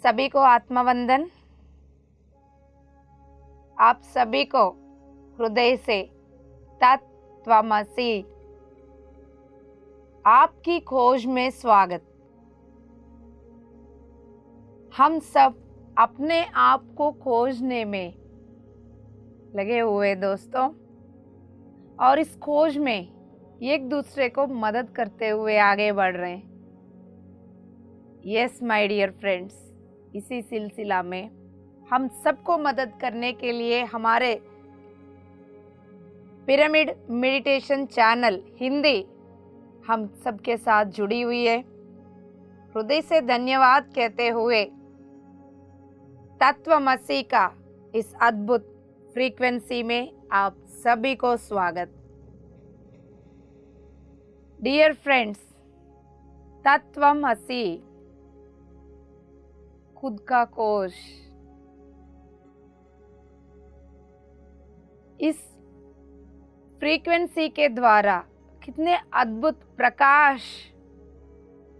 सभी को आत्मवंदन। आप सभी को हृदय से तत्वमसि आपकी खोज में स्वागत। हम सब अपने आप को खोजने में लगे हुए दोस्तों, और इस खोज में एक दूसरे को मदद करते हुए आगे बढ़ रहे हैं। यस माय डियर फ्रेंड्स, इसी सिलसिला में हम सबको मदद करने के लिए हमारे पिरामिड मेडिटेशन चैनल हिंदी हम सबके साथ जुड़ी हुई है। हृदय से धन्यवाद कहते हुए तत्वमसि का इस अद्भुत फ्रीक्वेंसी में आप सभी को स्वागत। डियर फ्रेंड्स, तत्वमसि खुद का कोश, इस फ्रीक्वेंसी के द्वारा कितने अद्भुत प्रकाश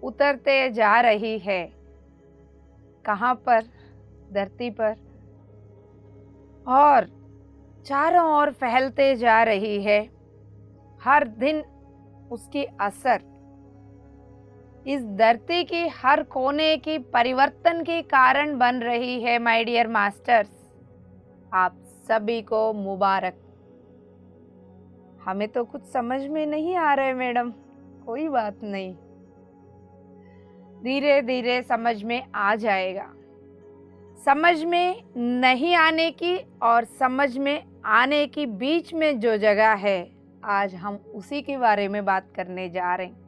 उतरते जा रही है। कहाँ पर? धरती पर, और चारों ओर फैलते जा रही है। हर दिन उसकी असर इस धरती की हर कोने की परिवर्तन के कारण बन रही है। माय डियर मास्टर्स, आप सभी को मुबारक। हमें तो कुछ समझ में नहीं आ रहा है मैडम, कोई बात नहीं, धीरे धीरे समझ में आ जाएगा। समझ में नहीं आने की और समझ में आने की बीच में जो जगह है, आज हम उसी के बारे में बात करने जा रहे हैं।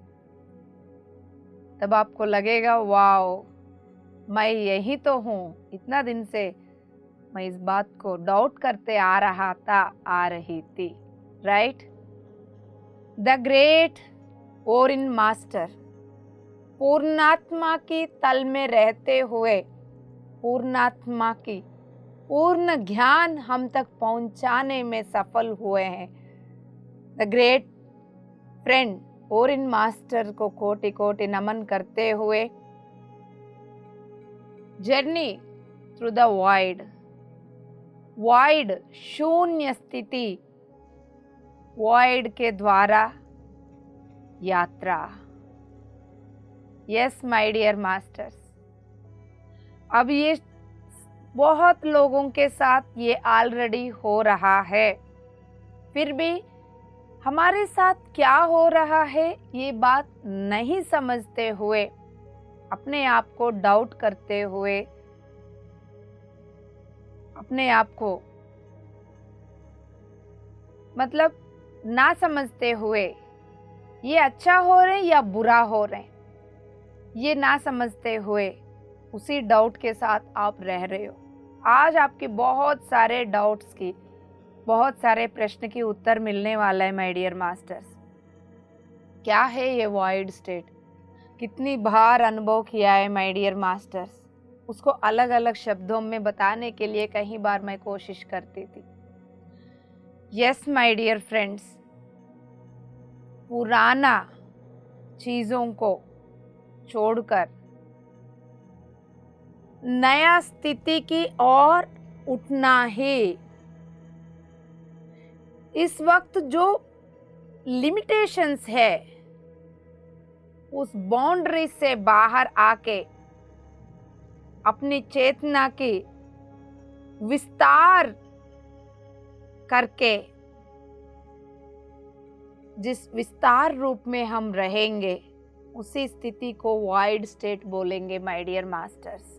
तब आपको लगेगा वाओ, मैं यही तो हूँ। इतना दिन से मैं इस बात को डाउट करते आ रहा था, आ रही थी, राइट? द ग्रेट ओरिन मास्टर पूर्णात्मा की तल में रहते हुए पूर्णात्मा की पूर्ण ज्ञान हम तक पहुंचाने में सफल हुए हैं। द ग्रेट फ्रेंड ओरिन मास्टर को कोटि कोटि नमन करते हुए जर्नी थ्रू द वाइड शून्य स्थिति, वाइड के द्वारा यात्रा। यस माय डियर मास्टर्स, अब ये बहुत लोगों के साथ ये ऑलरेडी हो रहा है। फिर भी हमारे साथ क्या हो रहा है ये बात नहीं समझते हुए, अपने आप को डाउट करते हुए, अपने आप को मतलब ना समझते हुए, ये अच्छा हो रहे या बुरा हो रहे, ये ना समझते हुए उसी डाउट के साथ आप रह रहे हो। आज आपके बहुत सारे डाउट्स की, बहुत सारे प्रश्न की उत्तर मिलने वाला है माय डियर मास्टर्स। क्या है ये वॉइड स्टेट? कितनी बार अनुभव किया है माय डियर मास्टर्स? उसको अलग अलग शब्दों में बताने के लिए कई बार मैं कोशिश करती थी। यस माय डियर फ्रेंड्स, पुराना चीजों को छोड़कर नया स्थिति की ओर उठना ही इस वक्त जो लिमिटेशंस है, उस बाउंड्री से बाहर आके अपनी चेतना की विस्तार करके जिस विस्तार रूप में हम रहेंगे, उसी स्थिति को वाइड स्टेट बोलेंगे माय डियर मास्टर्स।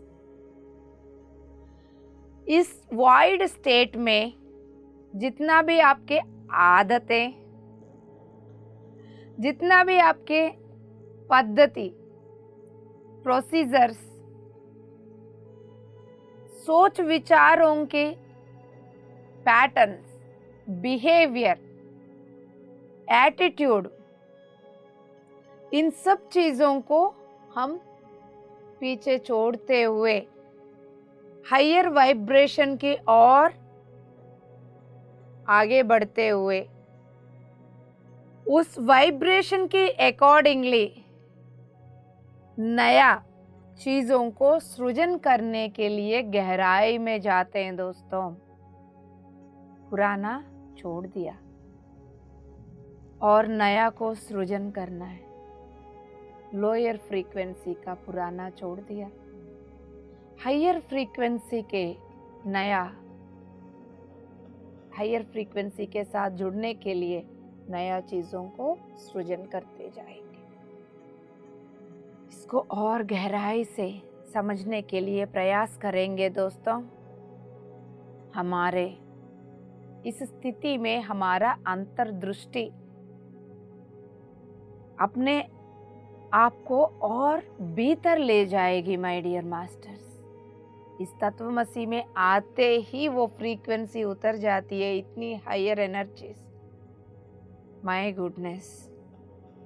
इस वाइड स्टेट में जितना भी आपके आदतें, जितना भी आपके पद्धति, प्रोसीजर्स, सोच विचारों के पैटर्न्स, बिहेवियर, एटीट्यूड, इन सब चीजों को हम पीछे छोड़ते हुए हायर वाइब्रेशन की ओर आगे बढ़ते हुए उस वाइब्रेशन के अकॉर्डिंगली नया चीजों को सृजन करने के लिए गहराई में जाते हैं दोस्तों। पुराना छोड़ दिया और नया को सृजन करना है। लोअर फ्रीक्वेंसी का पुराना छोड़ दिया, हायर फ्रीक्वेंसी के नया, हायर फ्रीक्वेंसी के साथ जुड़ने के लिए नया चीजों को सृजन करते जाएंगे। इसको और गहराई से समझने के लिए प्रयास करेंगे दोस्तों। हमारे इस स्थिति में हमारा अंतर्दृष्टि अपने आप को और भीतर ले जाएगी माय डियर मास्टर्स। इस तत्वमसी में आते ही वो फ्रीक्वेंसी उतर जाती है, इतनी higher energies. My goodness,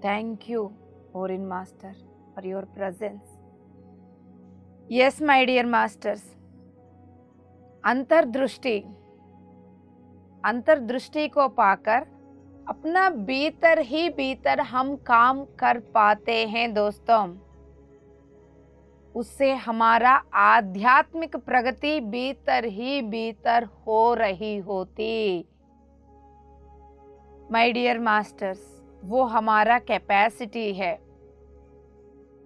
thank you Orin master for your presence. Yes my dear masters, अंतर्दृष्टि को पाकर अपना भीतर ही भीतर हम काम कर पाते हैं दोस्तों। उससे हमारा आध्यात्मिक प्रगति भीतर ही भीतर हो रही होती। माय डियर मास्टर्स, वो हमारा कैपेसिटी है।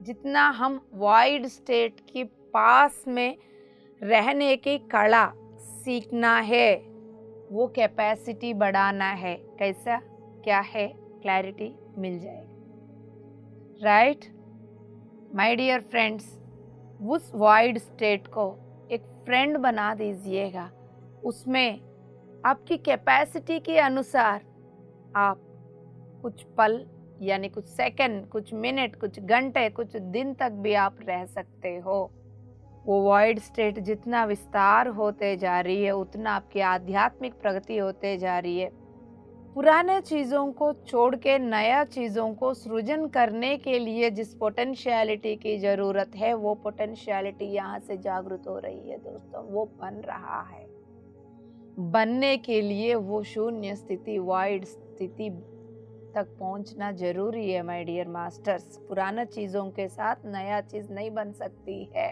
जितना हम वाइड स्टेट के पास में रहने की कला सीखना है, वो कैपेसिटी बढ़ाना है। कैसा, क्या है, क्लैरिटी मिल जाएगी। राइट माय डियर फ्रेंड्स, उस वाइड स्टेट को एक फ्रेंड बना दीजिएगा। उसमें आपकी कैपेसिटी के अनुसार आप कुछ पल यानी कुछ सेकंड, कुछ मिनट, कुछ घंटे, कुछ दिन तक भी आप रह सकते हो। वो वाइड स्टेट जितना विस्तार होते जा रही है, उतना आपकी आध्यात्मिक प्रगति होते जा रही है। पुराने चीज़ों को छोड़ के नया चीज़ों को सृजन करने के लिए जिस पोटेंशियलिटी की ज़रूरत है, वो पोटेंशियलिटी यहाँ से जागृत हो रही है दोस्तों। वो बन रहा है। बनने के लिए वो शून्य स्थिति, वाइड स्थिति तक पहुँचना जरूरी है माय डियर मास्टर्स। पुराना चीज़ों के साथ नया चीज़ नहीं बन सकती है।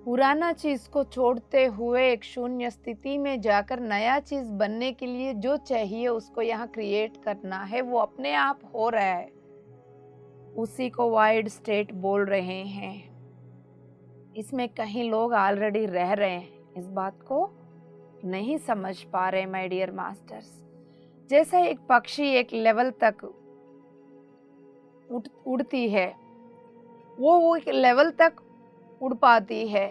पुराना चीज को छोड़ते हुए एक शून्य स्थिति में जाकर नया चीज बनने के लिए जो चाहिए उसको यहाँ क्रिएट करना है, वो अपने आप हो रहा है। उसी को वाइड स्टेट बोल रहे हैं। इसमें कहीं लोग ऑलरेडी रह रहे हैं, इस बात को नहीं समझ पा रहे माय डियर मास्टर्स। जैसे एक पक्षी एक लेवल तक उड़ती है, वो एक लेवल तक उड़ पाती है,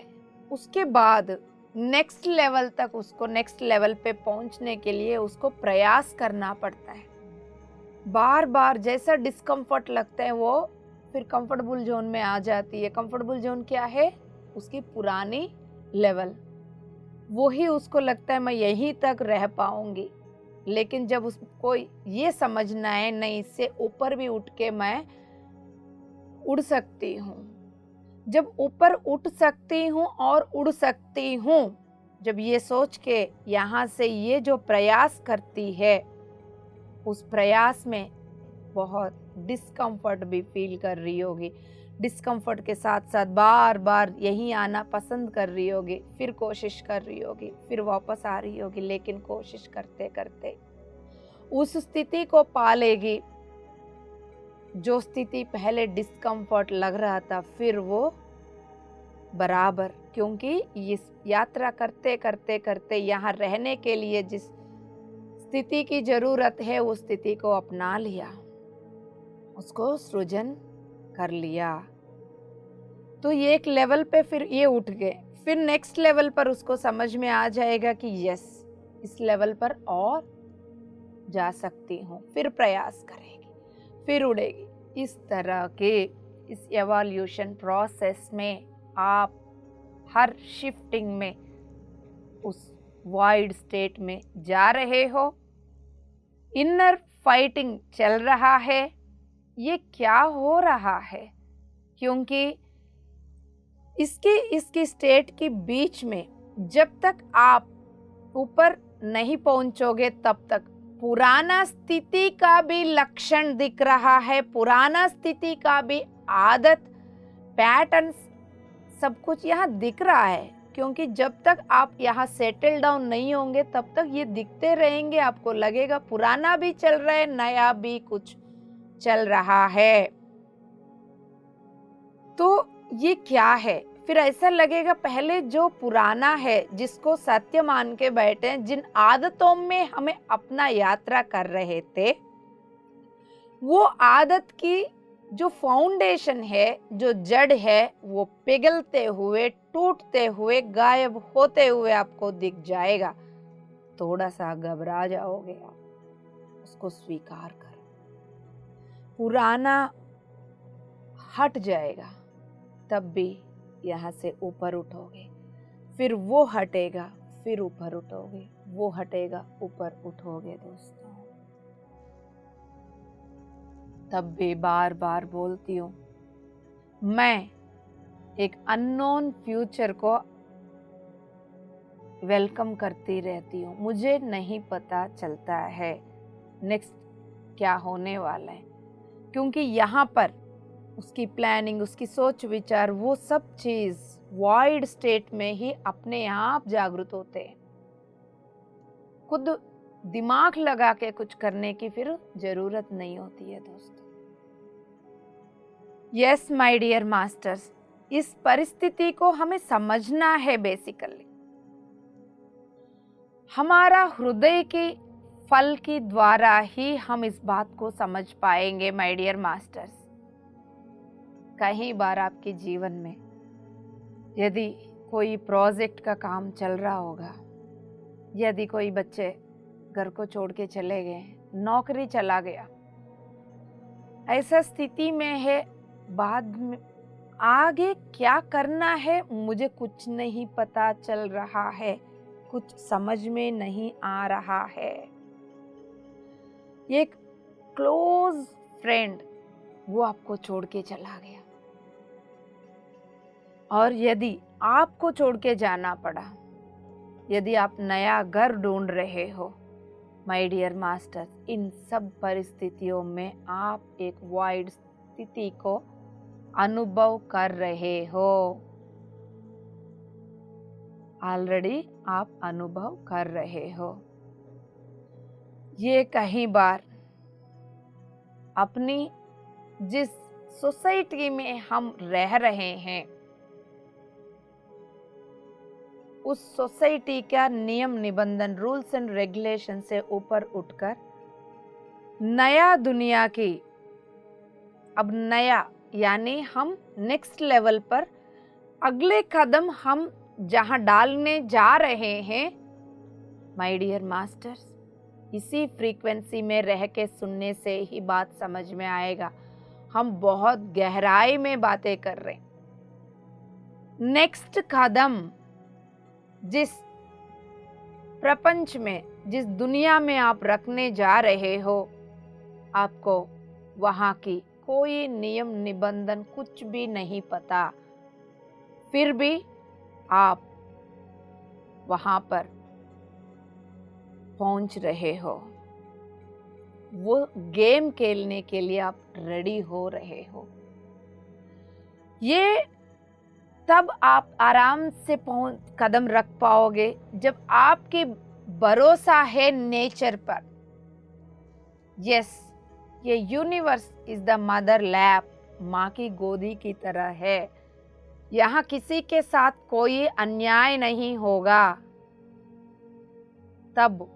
उसके बाद नेक्स्ट लेवल तक, उसको नेक्स्ट लेवल पे पहुंचने के लिए उसको प्रयास करना पड़ता है। बार बार जैसा डिस्कम्फर्ट लगता है वो फिर कंफर्टेबल जोन में आ जाती है। कंफर्टेबल जोन क्या है? उसकी पुरानी लेवल। वही उसको लगता है मैं यहीं तक रह पाऊंगी। लेकिन जब उसको ये समझना है नहीं, इससे ऊपर भी उठ के मैं उड़ सकती हूँ। जब ऊपर उठ सकती हूँ और उड़ सकती हूँ, जब ये सोच के यहाँ से ये जो प्रयास करती है, उस प्रयास में बहुत डिस्कम्फर्ट भी फील कर रही होगी। डिस्कम्फर्ट के साथ साथ बार बार यहीं आना पसंद कर रही होगी, फिर कोशिश कर रही होगी, फिर वापस आ रही होगी, लेकिन कोशिश करते करते उस स्थिति को पा लेगी जो स्थिति पहले डिस्कम्फर्ट लग रहा था, फिर वो बराबर, क्योंकि इस यात्रा करते करते करते यहाँ रहने के लिए जिस स्थिति की जरूरत है उस स्थिति को अपना लिया, उसको सृजन कर लिया। तो ये एक लेवल पे फिर ये उठ गए। फिर नेक्स्ट लेवल पर उसको समझ में आ जाएगा कि यस, इस लेवल पर और जा सकती हूँ। फिर प्रयास करेगी, फिर उड़ेगी। इस तरह के इस एवोल्यूशन प्रोसेस में आप हर शिफ्टिंग में उस वाइड स्टेट में जा रहे हो। इनर फाइटिंग चल रहा है। ये क्या हो रहा है? क्योंकि इसकी स्टेट के बीच में जब तक आप ऊपर नहीं पहुंचोगे तब तक पुराना स्थिति का भी लक्षण दिख रहा है, पुराना स्थिति का भी आदत पैटर्न्स सब कुछ यहाँ दिख रहा है, क्योंकि जब तक आप यहाँ सेटल डाउन नहीं होंगे तब तक ये दिखते रहेंगे। आपको लगेगा पुराना भी चल रहा है, नया भी कुछ चल रहा है। तो ये क्या है? फिर ऐसा लगेगा पहले जो पुराना है, जिसको सत्य मान के बैठे, जिन आदतों में हमें अपना यात्रा कर रहे थे, वो आदत की जो फाउंडेशन है, जो जड़ है, वो पिघलते हुए, टूटते हुए, गायब होते हुए आपको दिख जाएगा। थोड़ा सा घबरा जाओगे आप, उसको स्वीकार कर। पुराना हट जाएगा, तब भी यहाँ से ऊपर उठोगे, फिर वो हटेगा, फिर ऊपर उठोगे, वो हटेगा, ऊपर उठोगे दोस्तों। तब भी बार बार बोलती हूँ, मैं एक अननोन फ्यूचर को वेलकम करती रहती हूँ। मुझे नहीं पता चलता है नेक्स्ट क्या होने वाला है, क्योंकि यहाँ पर उसकी प्लानिंग, उसकी सोच विचार, वो सब चीज वॉइड स्टेट में ही अपने आप जागृत होते हैं। खुद दिमाग लगा के कुछ करने की फिर जरूरत नहीं होती है दोस्तों। यस माय डियर मास्टर्स, इस परिस्थिति को हमें समझना है। बेसिकली हमारा हृदय के फल के द्वारा ही हम इस बात को समझ पाएंगे माय डियर मास्टर्स। कई बार आपके जीवन में यदि कोई प्रोजेक्ट का काम चल रहा होगा, यदि कोई बच्चे घर को छोड़ के चले गए, नौकरी चला गया, ऐसा स्थिति में है, बाद में आगे क्या करना है मुझे कुछ नहीं पता चल रहा है, कुछ समझ में नहीं आ रहा है। एक क्लोज फ्रेंड वो आपको छोड़ के चला गया, और यदि आपको छोड़ के जाना पड़ा, यदि आप नया घर ढूंढ रहे हो माय डियर मास्टर, इन सब परिस्थितियों में आप एक वाइड स्थिति को अनुभव कर रहे हो। ऑलरेडी आप अनुभव कर रहे हो। ये कई बार अपनी जिस सोसाइटी में हम रह रहे हैं, उस सोसाइटी का नियम निबंधन, रूल्स एंड रेगुलेशन से ऊपर उठकर नया दुनिया की, अब नया यानी हम नेक्स्ट लेवल पर अगले कदम हम जहां डालने जा रहे हैं माय डियर मास्टर्स, इसी फ्रीक्वेंसी में रह के सुनने से ही बात समझ में आएगा। हम बहुत गहराई में बातें कर रहे हैं। नेक्स्ट कदम जिस प्रपंच में, जिस दुनिया में आप रखने जा रहे हो, आपको वहां की कोई नियम निबंधन कुछ भी नहीं पता, फिर भी आप वहां पर पहुंच रहे हो। वो गेम खेलने के लिए आप रेडी हो रहे हो। ये तब आप आराम से कदम रख पाओगे जब आपकी भरोसा है नेचर पर। यस, ये universe is the mother lab, माँ की गोदी की तरह है। यहाँ किसी के साथ कोई अन्याय नहीं होगा। तब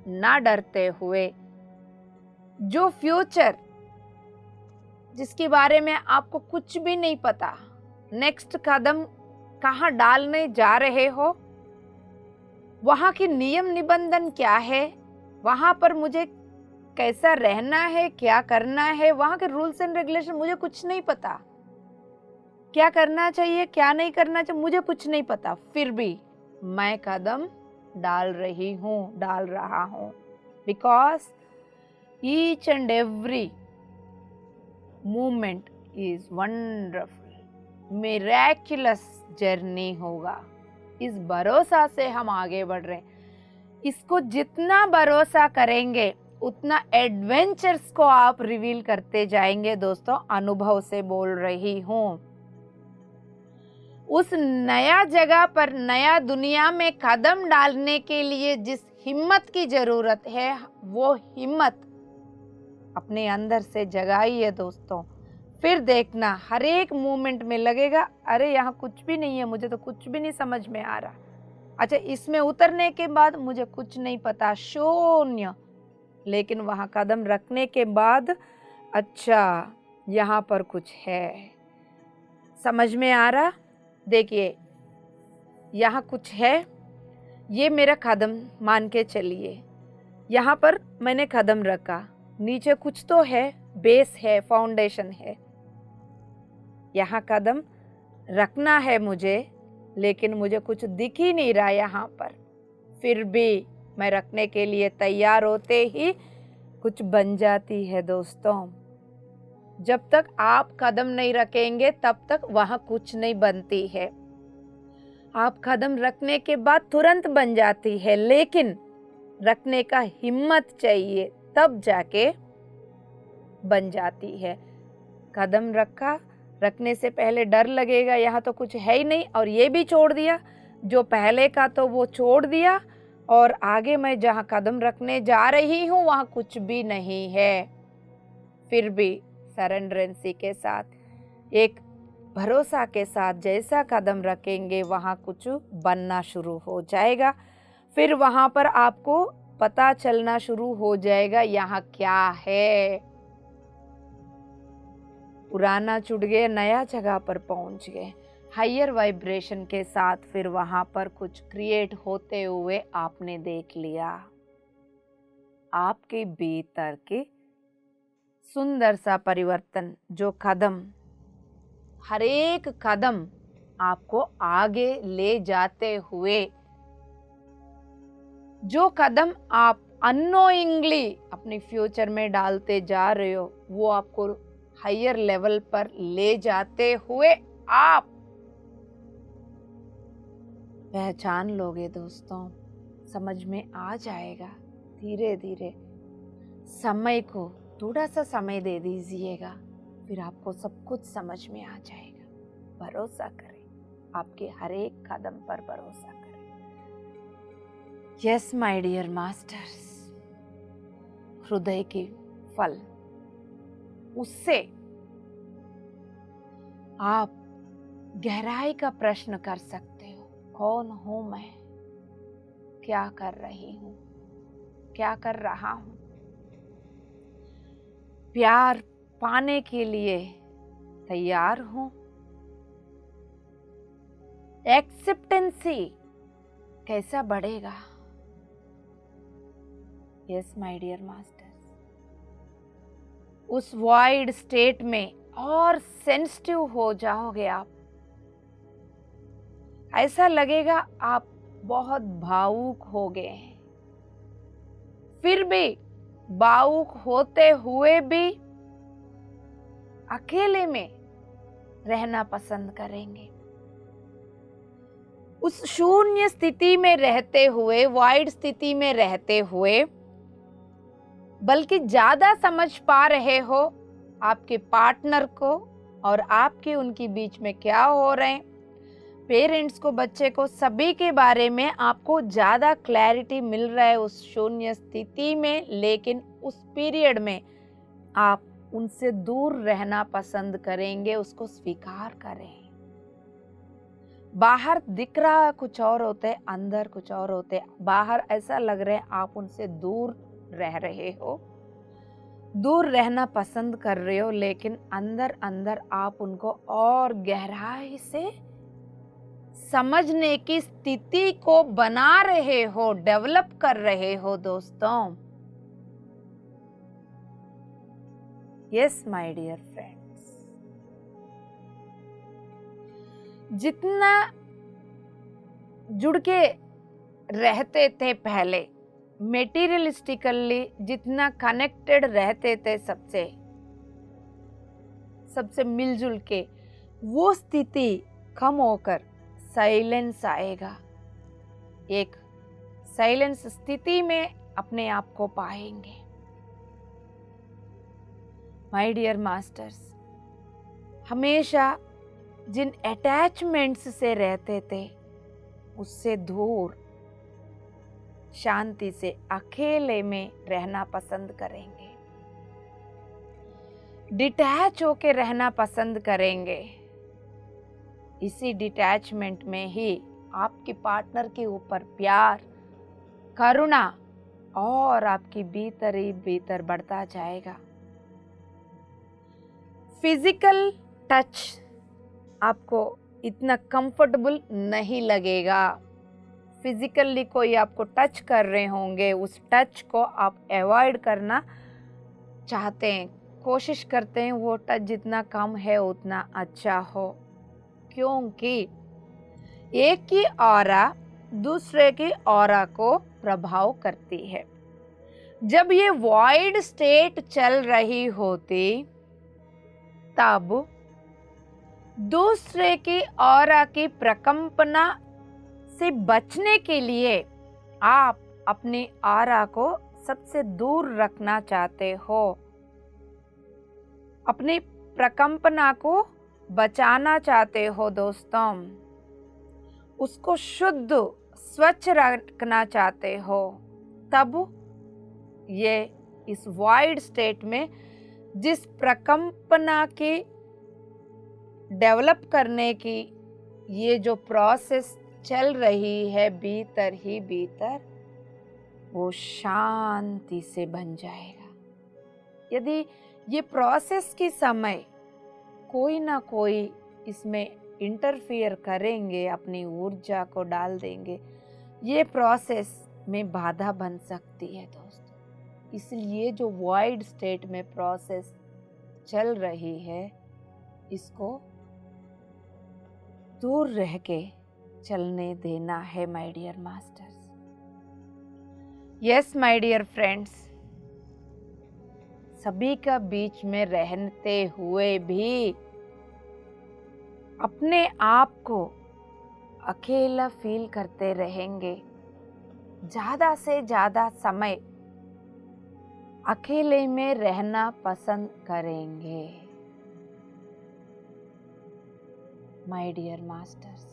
ना डरते हुए, जो फ्यूचर जिसके बारे में आपको कुछ भी नहीं पता, नेक्स्ट कदम कहाँ डालने जा रहे हो, वहाँ की नियम निबंधन क्या है, वहाँ पर मुझे कैसा रहना है, क्या करना है, वहाँ के रूल्स एंड रेगुलेशन मुझे कुछ नहीं पता, क्या करना चाहिए क्या नहीं करना चाहिए मुझे कुछ नहीं पता, फिर भी मैं कदम डाल रही हूँ, डाल रहा हूँ, because each and every movement is wonderful, miraculous journey होगा। इस भरोसा से हम आगे बढ़ रहे हैं। इसको जितना भरोसा करेंगे उतना एडवेंचर्स को आप रिवील करते जाएंगे दोस्तों। अनुभव से बोल रही हूँ। उस नया जगह पर, नया दुनिया में कदम डालने के लिए जिस हिम्मत की जरूरत है, वो हिम्मत अपने अंदर से जगाइए दोस्तों। फिर देखना हर एक मोमेंट में लगेगा, अरे यहाँ कुछ भी नहीं है, मुझे तो कुछ भी नहीं समझ में आ रहा। अच्छा, इसमें उतरने के बाद मुझे कुछ नहीं पता, शून्य। लेकिन वहां कदम रखने के बाद, अच्छा यहाँ पर कुछ है, समझ में आ रहा। देखिए यहाँ कुछ है, ये मेरा कदम मान के चलिए। यहाँ पर मैंने कदम रखा, नीचे कुछ तो है, बेस है, फाउंडेशन है। यहाँ कदम रखना है मुझे, लेकिन मुझे कुछ दिख ही नहीं रहा यहाँ पर। फिर भी मैं रखने के लिए तैयार होते ही कुछ बन जाती है दोस्तों। जब तक आप कदम नहीं रखेंगे तब तक वहां कुछ नहीं बनती है। आप कदम रखने के बाद तुरंत बन जाती है, लेकिन रखने का हिम्मत चाहिए, तब जाके बन जाती है। कदम रखा, रखने से पहले डर लगेगा, यहाँ तो कुछ है ही नहीं, और ये भी छोड़ दिया, जो पहले का तो वो छोड़ दिया, और आगे मैं जहाँ कदम रखने जा रही हूँ वहाँ कुछ भी नहीं है। फिर भी सरेंडरेंसी के साथ, एक भरोसा के साथ जैसा कदम रखेंगे वहाँ कुछ बनना शुरू हो जाएगा। फिर वहाँ पर आपको पता चलना शुरू हो जाएगा यहाँ क्या है। पुराना छूट गया, नया जगह पर पहुंच गए, हायर वाइब्रेशन के साथ। फिर वहां पर कुछ क्रिएट होते हुए आपने देख लिया। आपके भीतर के सुंदर सा परिवर्तन, जो कदम, हर एक कदम आपको आगे ले जाते हुए, जो कदम आप अननोइंगली अपने फ्यूचर में डालते जा रहे हो, वो आपको हायर लेवल पर ले जाते हुए आप पहचान लोगे दोस्तों। समझ में आ जाएगा धीरे धीरे। समय को थोड़ा सा समय दे दीजिएगा, फिर आपको सब कुछ समझ में आ जाएगा। भरोसा करें, आपके हर एक कदम पर भरोसा करें। यस माय डियर मास्टर्स, हृदय के फल, उससे आप गहराई का प्रश्न कर सकते हो। कौन हूं मैं, क्या कर रही हूं, क्या कर रहा हूं। प्यार पाने के लिए तैयार हूं। एक्सेप्टेंसी कैसा बढ़ेगा। यस माय डियर मास्टर्स, उस वाइड स्टेट में और सेंसिटिव हो जाओगे आप। ऐसा लगेगा आप बहुत भावुक हो गए हैं। फिर भी भावुक होते हुए भी अकेले में रहना पसंद करेंगे। उस शून्य स्थिति में रहते हुए, वाइड स्थिति में रहते हुए, बल्कि ज्यादा समझ पा रहे हो आपके पार्टनर को और आपके उनके बीच में क्या हो रहे हैं, पेरेंट्स को, बच्चे को, सभी के बारे में आपको ज्यादा क्लैरिटी मिल रहा है उस शून्य स्थिति में। लेकिन उस पीरियड में आप उनसे दूर रहना पसंद करेंगे, उसको स्वीकार करें। बाहर दिख रहा कुछ और होते, अंदर कुछ और होते। बाहर ऐसा लग रहा है आप उनसे दूर रह रहे हो, दूर रहना पसंद कर रहे हो, लेकिन अंदर अंदर आप उनको और गहराई से समझने की स्थिति को बना रहे हो, डेवलप कर रहे हो दोस्तों। यस माय डियर फ्रेंड्स, जितना जुड़ के रहते थे पहले, मेटीरियलिस्टिकली जितना कनेक्टेड रहते थे सबसे मिलजुल के, वो स्थिति कम होकर साइलेंस आएगा। एक साइलेंस स्थिति में अपने आप को पाएंगे। माय डियर मास्टर्स, हमेशा जिन अटैचमेंट्स से रहते थे उससे दूर शांति से अकेले में रहना पसंद करेंगे, डिटैच होके रहना पसंद करेंगे। इसी डिटैचमेंट में ही आपके पार्टनर के ऊपर प्यार, करुणा और आपकी भीतर ही भीतर बढ़ता जाएगा। फिजिकल टच आपको इतना कंफर्टेबल नहीं लगेगा। फिजिकली कोई आपको टच कर रहे होंगे, उस टच को आप अवॉइड करना चाहते हैं, कोशिश करते हैं वो टच जितना कम है उतना अच्छा हो, क्योंकि एक की ऑरा दूसरे की ऑरा को प्रभाव करती है। जब ये वॉइड स्टेट चल रही होती तब दूसरे की ऑरा की प्रकंपना से बचने के लिए आप अपनी ऑरा को सबसे दूर रखना चाहते हो, अपनी प्रकंपना को बचाना चाहते हो दोस्तों, उसको शुद्ध स्वच्छ रखना चाहते हो। तब ये इस वॉइड स्टेट में जिस प्रकंपना की डेवलप करने की ये जो प्रोसेस चल रही है भीतर ही भीतर, वो शांति से बन जाएगा। यदि ये प्रोसेस के समय कोई ना कोई इसमें इंटरफियर करेंगे, अपनी ऊर्जा को डाल देंगे, ये प्रोसेस में बाधा बन सकती है दोस्तों। इसलिए जो वॉइड स्टेट में प्रोसेस चल रही है इसको दूर रह के चलने देना है my dear masters. Yes my dear friends, सभी का बीच में रहते हुए भी अपने आप को अकेला फील करते रहेंगे, ज्यादा से ज्यादा समय अकेले में रहना पसंद करेंगे। माय डियर मास्टर्स,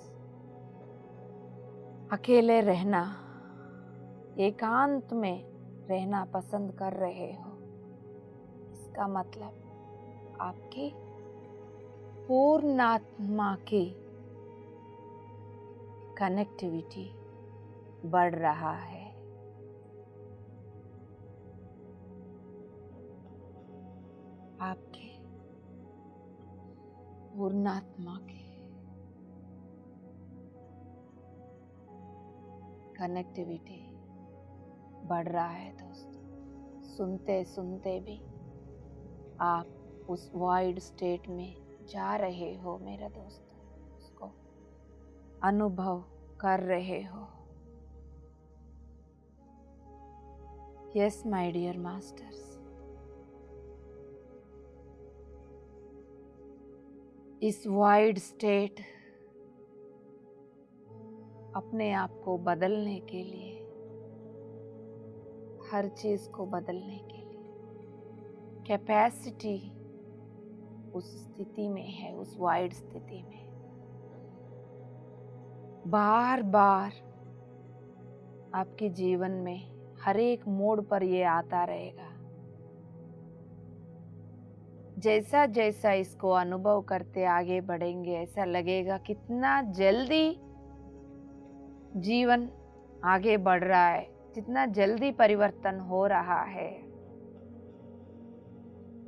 अकेले रहना, एकांत में रहना पसंद कर रहे हो, इसका मतलब आपकी पूर्णात्मा की कनेक्टिविटी बढ़ रहा है। आपके पूर्णात्मा के कनेक्टिविटी बढ़ रहा है दोस्तों। सुनते सुनते भी आप उस वॉइड स्टेट में जा रहे हो मेरा दोस्त, उसको अनुभव कर रहे हो। यस माय डियर मास्टर्स, इस वॉइड स्टेट अपने आप को बदलने के लिए, हर चीज को बदलने के लिए कैपेसिटी उस स्थिति में है, उस वाइड स्थिति में। बार बार आपके जीवन में हर एक मोड़ पर ये आता रहेगा। जैसा जैसा इसको अनुभव करते आगे बढ़ेंगे, ऐसा लगेगा कितना जल्दी जीवन आगे बढ़ रहा है, जितना जल्दी परिवर्तन हो रहा है।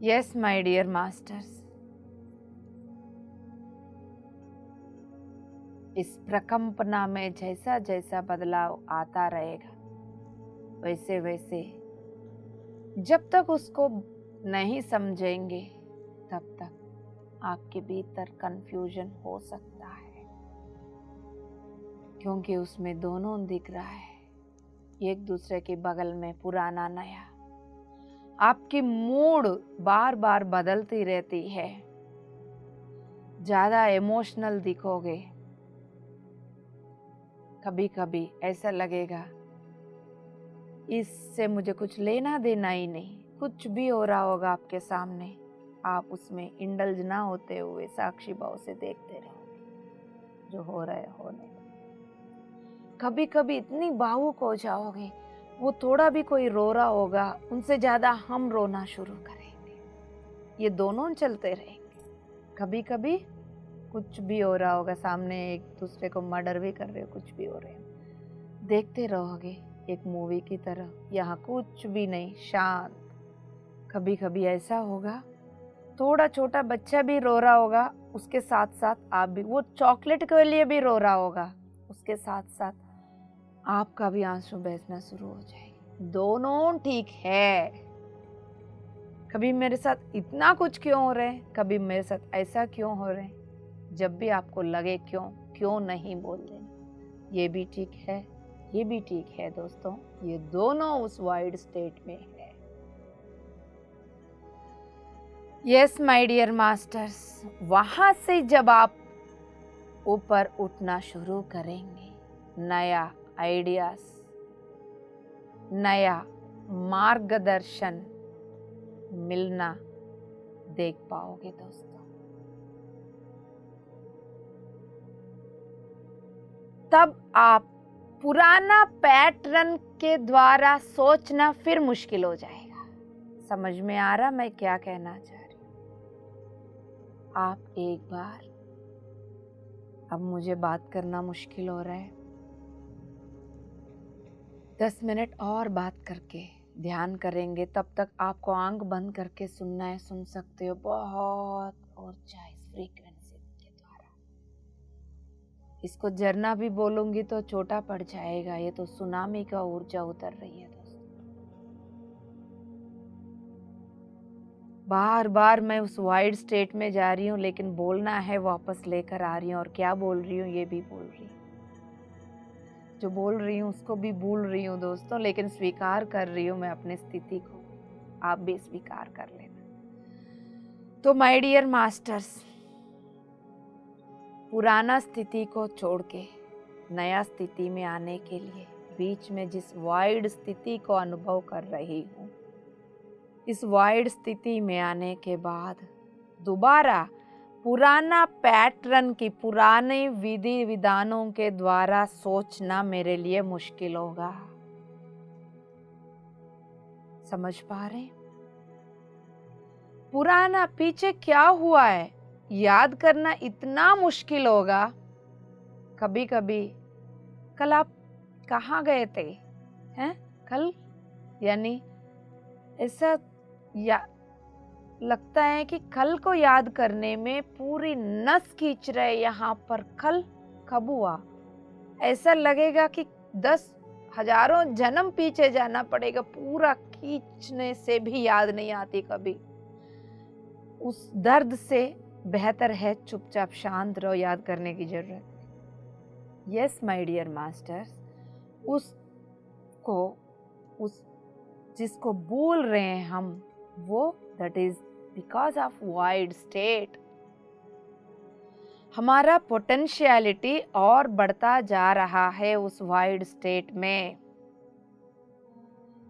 यस माय डियर मास्टर्स, इस प्रकंपना में जैसा जैसा बदलाव आता रहेगा, वैसे वैसे जब तक उसको नहीं समझेंगे तब तक आपके भीतर कंफ्यूजन हो सकता है, क्योंकि उसमें दोनों दिख रहा है, एक दूसरे के बगल में पुराना नया। आपकी मूड बार बार बदलती रहती है, ज्यादा इमोशनल दिखोगे, कभी कभी ऐसा लगेगा इससे मुझे कुछ लेना देना ही नहीं, कुछ भी हो रहा होगा आपके सामने, आप उसमें इंडल्ज ना होते हुए साक्षी भाव से देखते रहो। जो हो रहा है होने दो। कभी कभी इतनी भावुक हो जाओगे, वो थोड़ा भी कोई रो रहा होगा, उनसे ज्यादा हम रोना शुरू करेंगे। ये दोनों चलते रहेंगे। कभी कभी कुछ भी हो रहा होगा, सामने एक दूसरे को मर्डर भी कर रहे हो, कुछ भी हो रहे हो, देखते रहोगे एक मूवी की तरह, यहाँ कुछ भी नहीं, शांत। कभी कभी ऐसा होगा, थोड़ा छोटा बच्चा भी रो रहा होगा, उसके साथ साथ आप भी, वो चॉकलेट के लिए भी रो रहा होगा, उसके साथ साथ आपका भी आंसू बहना शुरू हो जाएंगे। दोनों ठीक है। कभी मेरे साथ इतना कुछ क्यों हो रहा है, कभी मेरे साथ ऐसा क्यों हो रहा है। जब भी आपको लगे क्यों नहीं बोल देना, ये भी ठीक है, ये भी ठीक है दोस्तों। ये दोनों उस वाइड स्टेट में है। यस माय डियर मास्टर्स, वहां से जब आप ऊपर उठना शुरू करेंगे, नया आइडियाज, नया मार्गदर्शन मिलना देख पाओगे दोस्तों। तब आप पुराना पैटर्न के द्वारा सोचना फिर मुश्किल हो जाएगा। समझ में आ रहा मैं क्या कहना चाह रही हूँ? आप एक बार, अब मुझे बात करना मुश्किल हो रहा है, 10 मिनट और बात करके ध्यान करेंगे। तब तक आपको आंख बंद करके सुनना है, सुन सकते हो बहुत ऊंचा इस फ्रीक्वेंसी के द्वारा। इसको झरना भी बोलूंगी तो छोटा पड़ जाएगा, ये तो सुनामी का ऊर्जा उतर रही है दोस्तों। बार बार मैं उस वाइड स्टेट में जा रही हूँ, लेकिन बोलना है वापस लेकर आ रही हूँ, और क्या बोल रही हूँ ये भी बोल रही हूँ, जो बोल रही हूँ उसको भी भूल रही हूँ दोस्तों, लेकिन स्वीकार कर रही हूँ मैं अपनी स्थिति को। आप भी स्वीकार कर लेना। तो माय डियर मास्टर्स, पुराना स्थिति को छोड़ के नया स्थिति में आने के लिए, बीच में जिस वाइड स्थिति को अनुभव कर रही हूँ, इस वाइड स्थिति में आने के बाद दोबारा पुराना पैटर्न की, पुराने विधि विधानों के द्वारा सोचना मेरे लिए मुश्किल होगा। समझ पा रहे? पुराना पीछे क्या हुआ है याद करना इतना मुश्किल होगा। कभी कभी कल आप कहाँ गए थे, हैं? कल यानी ऐसा या लगता है कि कल को याद करने में पूरी नस खींच रहे यहाँ पर। कल कब हुआ, ऐसा लगेगा कि 10,000 जन्म पीछे जाना पड़ेगा, पूरा खींचने से भी याद नहीं आती कभी। उस दर्द से बेहतर है चुपचाप शांत रहो, याद करने की जरूरत नहीं। यस माय डियर मास्टर्स, उस जिसको बोल रहे हैं हम, वो that is because of wide state. हमारा पोटेंशियलिटी और बढ़ता जा रहा है उस वाइड स्टेट में।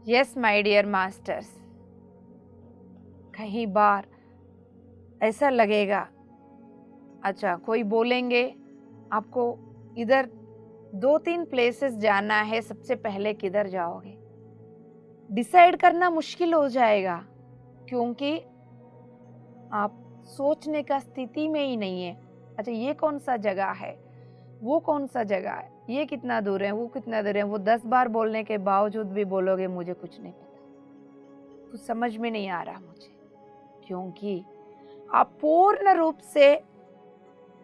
यस माय डियर मास्टर्स, कहीं बार ऐसा लगेगा, अच्छा कोई बोलेंगे आपको इधर 2-3 प्लेसेस जाना है, सबसे पहले किधर जाओगे? डिसाइड करना मुश्किल हो जाएगा, क्योंकि आप सोचने का स्थिति में ही नहीं है। अच्छा ये कौन सा जगह है, वो कौन सा जगह है, ये कितना दूर है, वो कितना दूर है। वो 10 बार बोलने के बावजूद भी बोलोगे मुझे कुछ नहीं पता, कुछ समझ में नहीं आ रहा मुझे, क्योंकि आप पूर्ण रूप से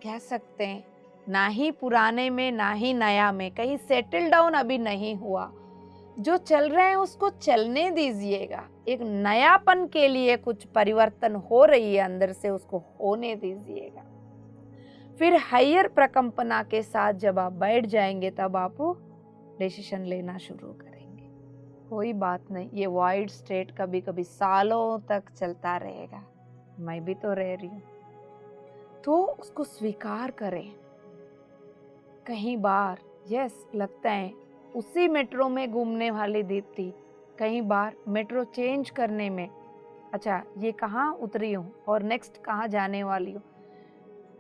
कह सकते हैं ना ही पुराने में ना ही नया में, कहीं सेटल डाउन अभी नहीं हुआ। जो चल रहे हैं उसको चलने दीजिएगा। एक नयापन के लिए कुछ परिवर्तन हो रही है अंदर से, उसको होने दीजिएगा। फिर हायर प्रकंपना के साथ जब आप बैठ जाएंगे, तब आप डिसीजन लेना शुरू करेंगे। कोई बात नहीं, ये वाइड स्टेट कभी कभी सालों तक चलता रहेगा, मैं भी तो रह रही हूँ, तो उसको स्वीकार करें। कहीं बार यस लगता है उसी मेट्रो में घूमने वाली दीप्ति, कई बार मेट्रो चेंज करने में, अच्छा ये कहाँ उतरी हूँ और नेक्स्ट कहाँ जाने वाली हूँ,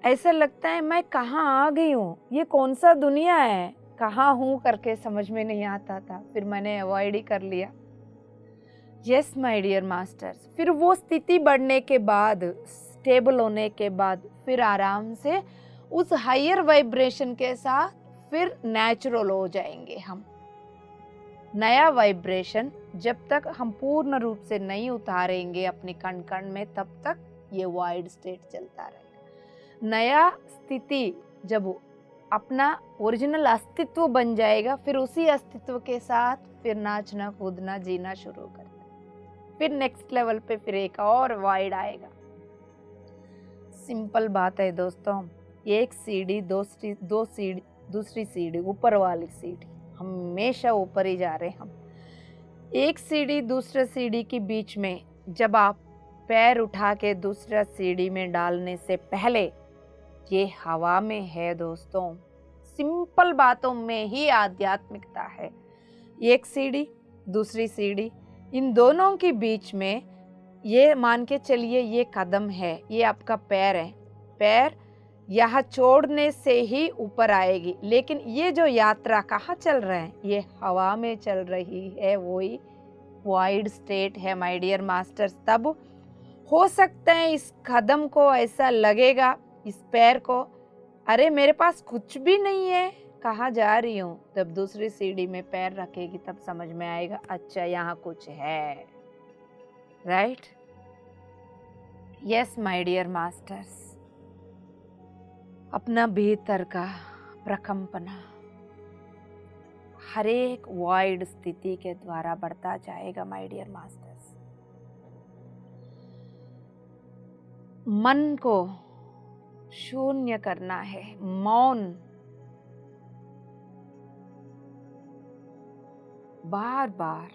ऐसा लगता है मैं कहाँ आ गई हूँ, ये कौन सा दुनिया है, कहाँ हूँ करके समझ में नहीं आता था। फिर मैंने अवॉइड ही कर लिया। यस माय डियर मास्टर्स, फिर वो स्थिति बढ़ने के बाद, स्टेबल होने के बाद, फिर आराम से उस हायर वाइब्रेशन के साथ फिर नेचुरल हो जाएंगे हम। नया वाइब्रेशन जब तक हम पूर्ण रूप से नहीं उतारेंगे अपनी कण कण में, तब तक ये वाइड स्टेट चलता रहेगा। नया स्थिति जब अपना ओरिजिनल अस्तित्व बन जाएगा, फिर उसी अस्तित्व के साथ फिर नाचना कूदना जीना शुरू कर, फिर नेक्स्ट लेवल पे फिर एक और वाइड आएगा। सिंपल बात है दोस्तों, एक सीढ़ी दूसरी सीढ़ी, ऊपर वाली सीढ़ी, हमेशा ऊपर ही जा रहे हैं हम। एक सीढ़ी दूसरे सीढ़ी के बीच में जब आप पैर उठा के दूसरा सीढ़ी में डालने से पहले ये हवा में है दोस्तों। सिंपल बातों में ही आध्यात्मिकता है। एक सीढ़ी दूसरी सीढ़ी, इन दोनों के बीच में ये मान के चलिए ये कदम है, ये आपका पैर है। पैर यहाँ छोड़ने से ही ऊपर आएगी, लेकिन ये जो यात्रा कहाँ चल रहे हैं, ये हवा में चल रही है। वही वाइड स्टेट है माय डियर मास्टर्स। तब हो सकता है इस कदम को ऐसा लगेगा, इस पैर को, अरे मेरे पास कुछ भी नहीं है, कहाँ जा रही हूँ। तब दूसरी सीढ़ी में पैर रखेगी तब समझ में आएगा, अच्छा यहाँ कुछ है। Right? Yes my dear masters, अपना भीतर का प्रकंपना हर एक वाइड स्थिति के द्वारा बढ़ता जाएगा माय डियर मास्टर्स। मन को शून्य करना है, मौन, बार बार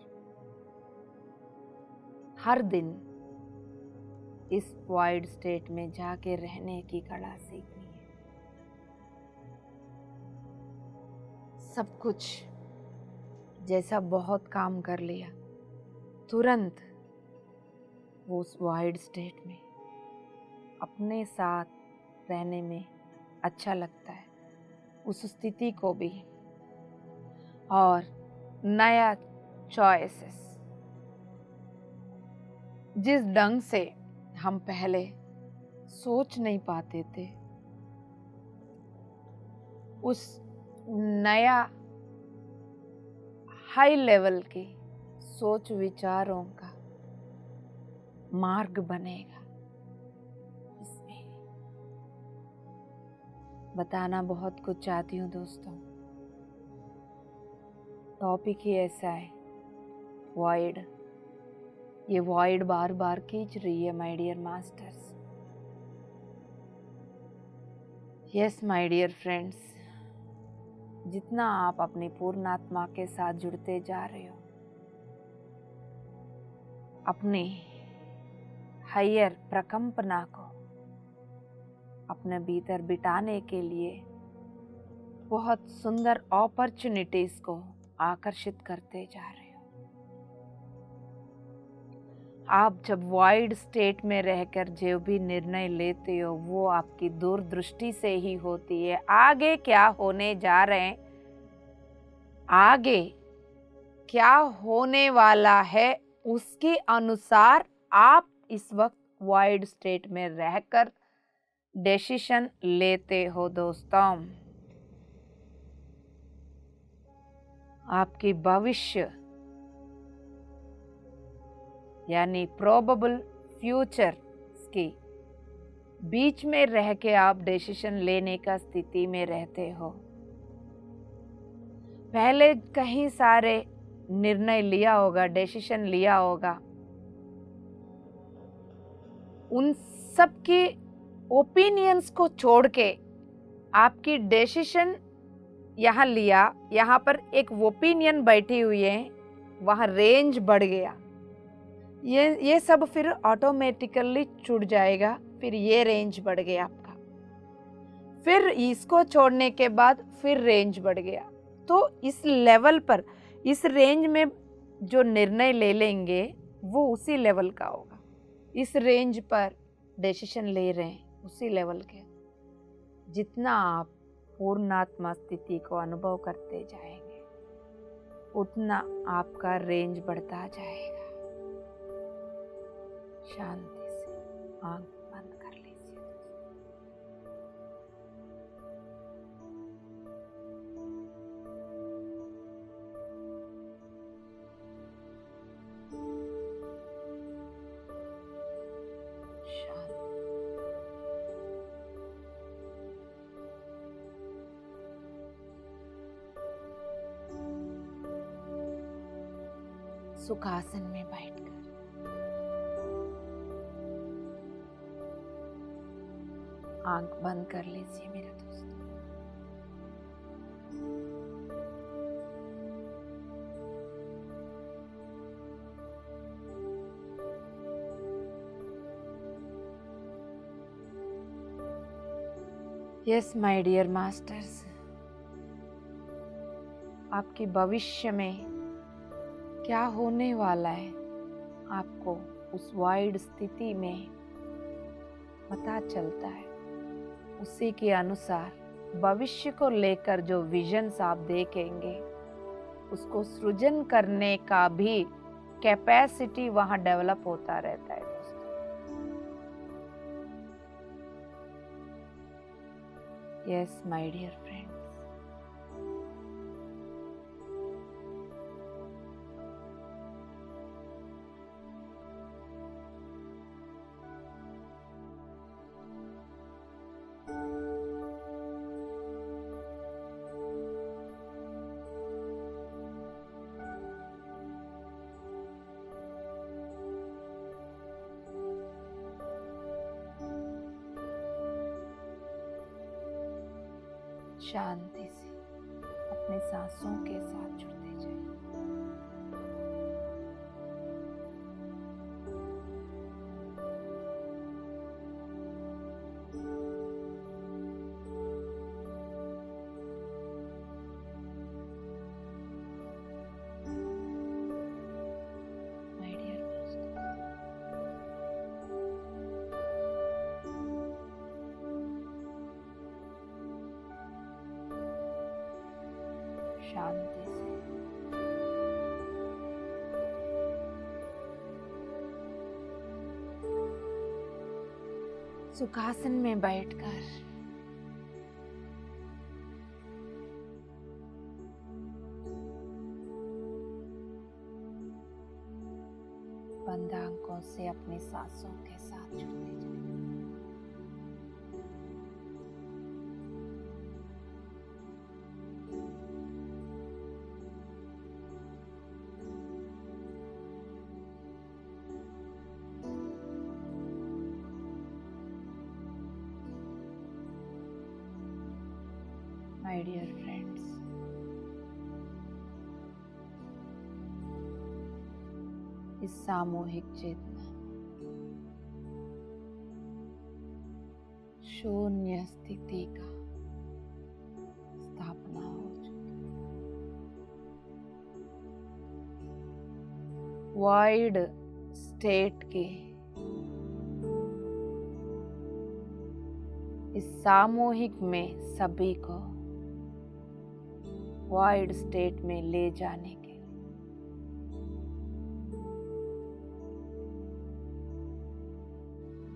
हर दिन इस वाइड स्टेट में जाके रहने की कला सीखनी है। सब कुछ जैसा बहुत काम कर लिया, तुरंत वो उस वाइड स्टेट में अपने साथ रहने में अच्छा लगता है, उस स्थिति को भी। और नया चॉइसेस, जिस ढंग से हम पहले सोच नहीं पाते थे, उस नया हाई लेवल की सोच विचारों का मार्ग बनेगा। इसमें बताना बहुत कुछ चाहती हूँ दोस्तों, टॉपिक ही ऐसा है, वॉइड। ये वॉइड बार बार खींच रही है my dear masters. Yes my dear friends, जितना आप अपनी पूर्ण आत्मा के साथ जुड़ते जा रहे हो, अपनी हायर प्रकंपना को अपने भीतर बिठाने के लिए बहुत सुंदर अपॉर्चुनिटीज को आकर्षित करते जा रहे हो। आप जब वाइड स्टेट में रहकर जो भी निर्णय लेते हो, वो आपकी दूरदृष्टि से ही होती है। आगे क्या होने जा रहे हैं, आगे क्या होने वाला है, उसके अनुसार आप इस वक्त वाइड स्टेट में रहकर डिसीजन लेते हो दोस्तों। आपकी भविष्य यानी प्रोबेबल फ्यूचर के बीच में रह के आप डिसीजन लेने का स्थिति में रहते हो। पहले कहीं सारे निर्णय लिया होगा, डिसीजन लिया होगा, उन सब की ओपिनियंस को छोड़ के आपकी डिसीजन यहाँ लिया, यहाँ पर एक ओपिनियन बैठी हुई है, वहाँ रेंज बढ़ गया। ये सब फिर ऑटोमेटिकली छूट जाएगा, फिर ये रेंज बढ़ गया आपका, फिर इसको छोड़ने के बाद फिर रेंज बढ़ गया। तो इस लेवल पर, इस रेंज में जो निर्णय ले लेंगे वो उसी लेवल का होगा। इस रेंज पर डिसीजन ले रहे हैं उसी लेवल के, जितना आप पूर्णात्मा स्थिति को अनुभव करते जाएंगे उतना आपका रेंज बढ़ता जाएगा। शांति से आंख बंद कर लीजिए। शांति। सुखासन में बैठकर आंख बंद कर लीजिए मेरे दोस्त। यस माय डियर मास्टर्स, आपके भविष्य में क्या होने वाला है आपको उस वाइड स्थिति में पता चलता है। उसी के अनुसार भविष्य को लेकर जो विजन्स आप देखेंगे उसको सृजन करने का भी कैपेसिटी वहाँ डेवलप होता रहता है दोस्तों। यस माय डियर फ्रेंड्स, शांति से अपने सांसों के साथ जुड़ते जाइए। माय डियर मास्टर, शांति से सुखासन में बैठकर बंद आंखों से अपनी सांसों के साथ जुड़ते जाइए। My dear friends, इस सामूहिक चेतना शून्य स्थिति का स्थापना हो चुकी। वाइड स्टेट के इस सामूहिक में सभी को वाइड स्टेट में ले जाने के लिए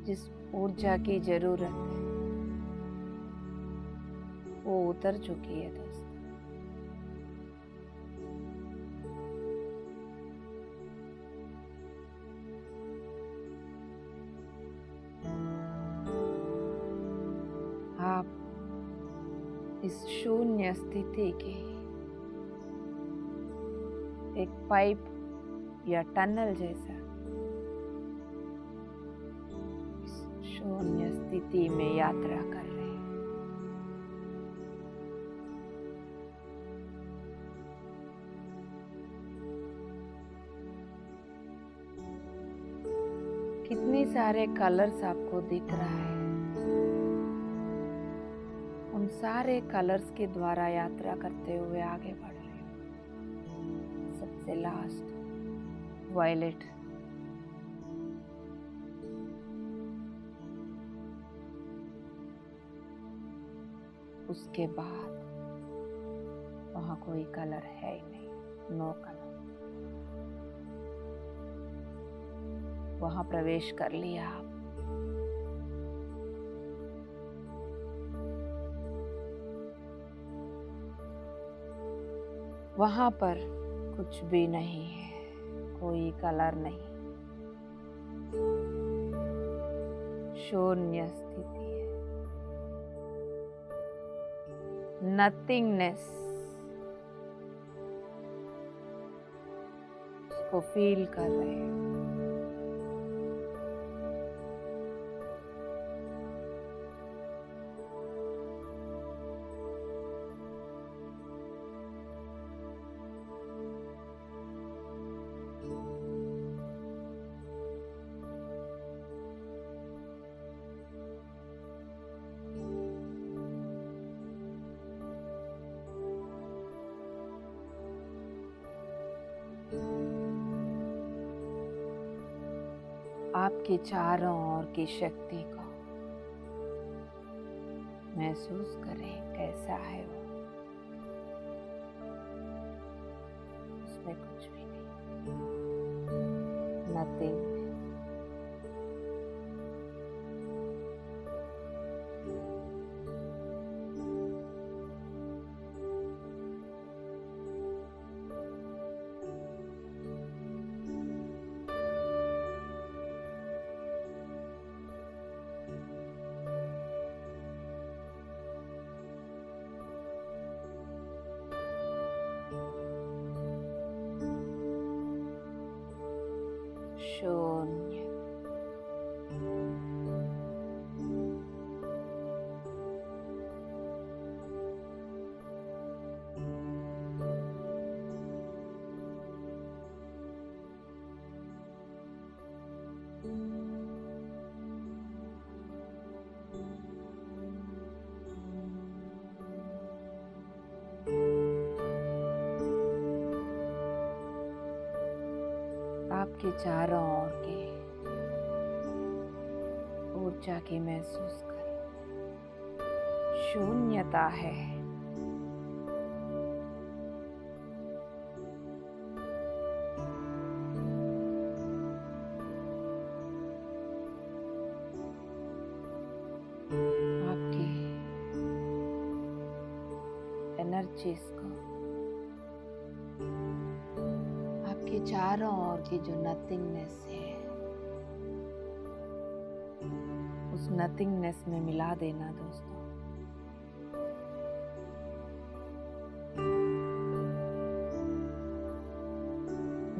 जिस ऊर्जा की जरूरत है वो उतर चुकी है दोस्तों। आप इस शून्य स्थिति के एक पाइप या टनल जैसा इस शून्य स्थिति में यात्रा कर रहे हैं। कितने सारे कलर्स आपको दिख रहा है, उन सारे कलर्स के द्वारा यात्रा करते हुए आगे बढ़ रहे हो। सबसे लास्ट वायलेट, उसके बाद वहां कोई कलर है ही नहीं, नो कलर। वहां प्रवेश कर लिया आप। वहां पर कुछ भी नहीं है, कोई कलर नहीं, शून्य स्थिति है, नथिंगनेस। उसको फील कर रहे हैं। आपके चारों ओर की शक्ति को महसूस करें, कैसा है वो। उसमें कुछ भी नहीं, नथिंग। शून्य। आपके चारों ओर के ऊर्जा की महसूस करें। शून्यता है। आपकी एनर्जीज को, आपके चारों ओर की जो नथिंगनेस है, उस नथिंगनेस में मिला देना दोस्तों।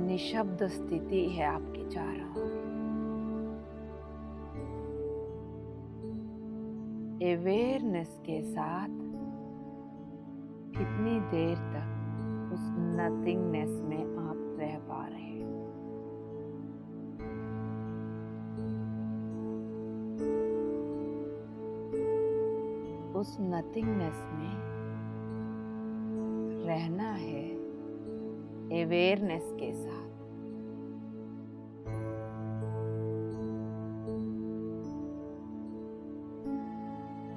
निशब्द स्थिति है आपके चारों ओर। अवेयरनेस के साथ कितनी देर तक उस नथिंगनेस में आप रह पा रहे हैं। उस नथिंगनेस में रहना है अवेयरनेस के साथ।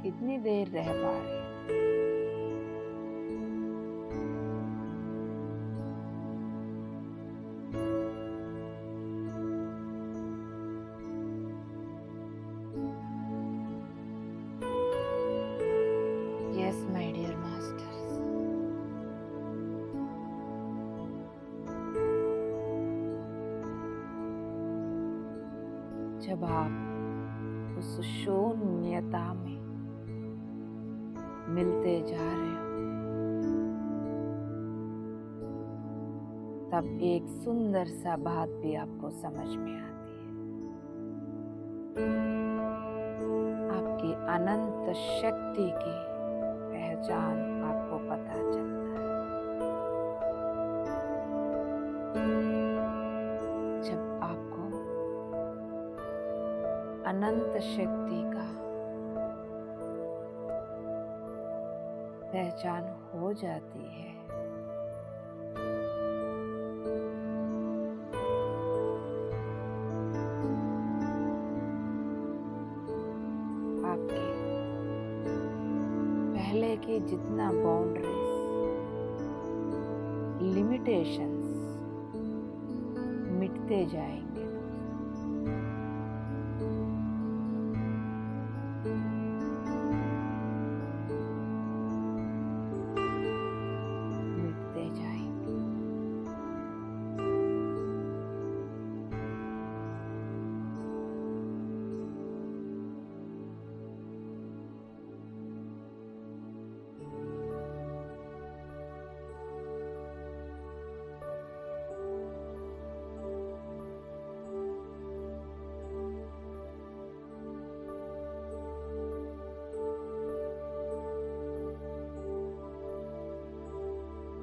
कितनी देर रह पा रहे हैं। Yes, my dear masters. जब आप उस शून्यता में मिलते जा रहे हो, तब एक सुंदर सा बात भी आपको समझ में आती है। आपकी अनंत शक्ति की पहचान आपको पता चलता है। जब आपको अनंत शक्ति का पहचान हो जाती है, आपके पहले की जितना बाउंड्रीज, लिमिटेशंस मिटते जाएंगे। मिटते जाएंगे।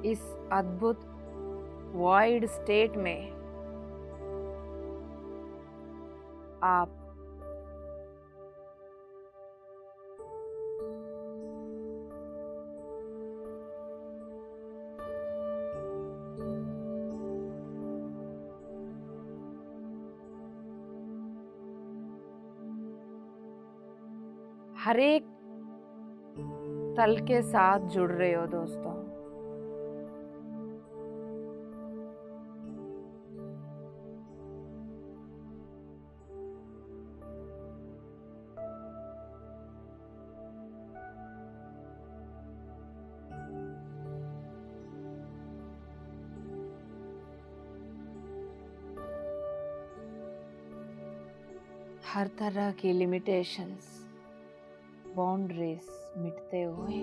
इस अद्भुत वॉइड स्टेट में आप हर एक तल के साथ जुड़ रहे हो दोस्तों। हर तरह की लिमिटेशंस, बाउंड्रीज मिटते हुए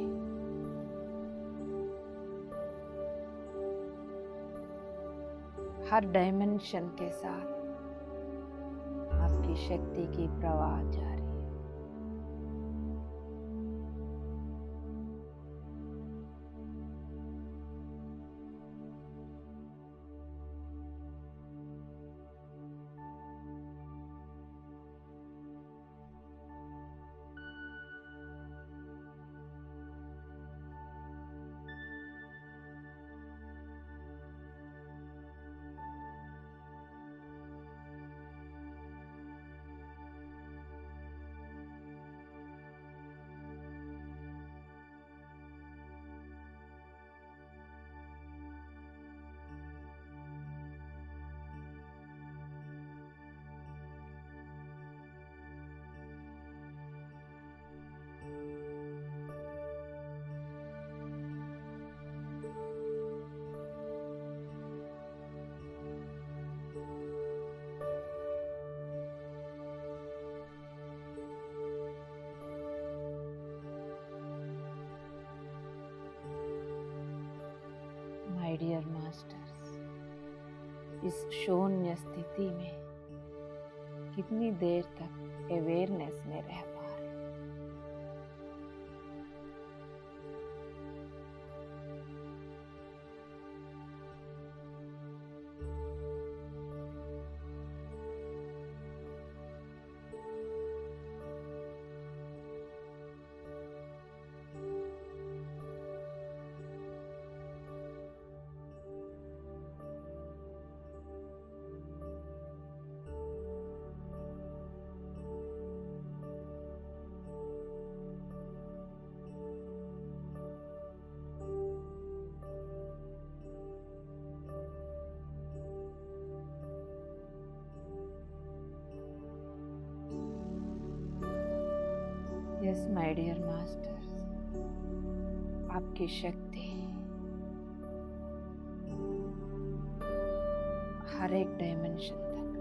हर डायमेंशन के साथ आपकी शक्ति की प्रवाह जारी है। माय डियर मास्टर्स, इस शून्य स्थिति में कितनी देर तक अवेयरनेस में रह पा रहे? यस माय डियर मास्टर्स, आपकी शक्ति हर एक डायमेंशन तक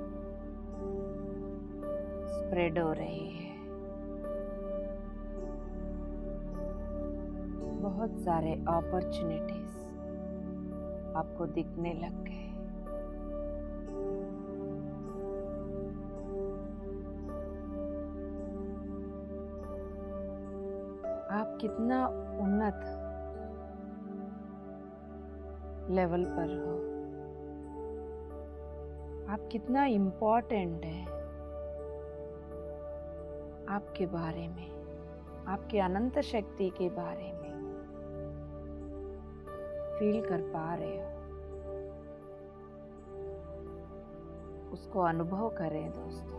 स्प्रेड हो रही है। बहुत सारे अपॉर्चुनिटीज आपको दिखने लग गए। आप कितना उन्नत लेवल पर हो, आप कितना इम्पोर्टेंट है, आपके बारे में, आपकी अनंत शक्ति के बारे में फील कर पा रहे हो। उसको अनुभव करें दोस्तों।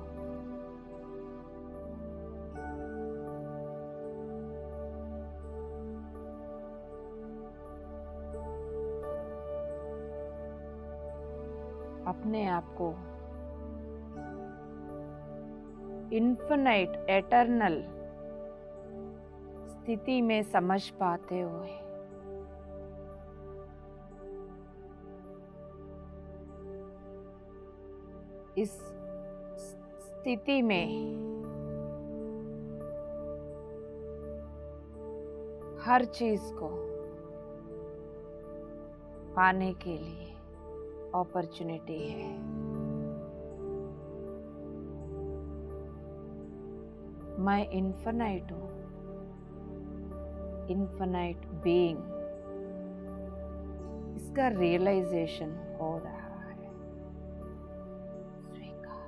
अपने आप को इन्फिनाइट एटर्नल स्थिति में समझ पाते हुए इस स्थिति में हर चीज को पाने के लिए अपॉर्चुनिटी है। मैं इन्फिनाइट हूँ, इन्फिनाइट बीइंग, इसका रियलाइजेशन हो रहा है। स्वीकार।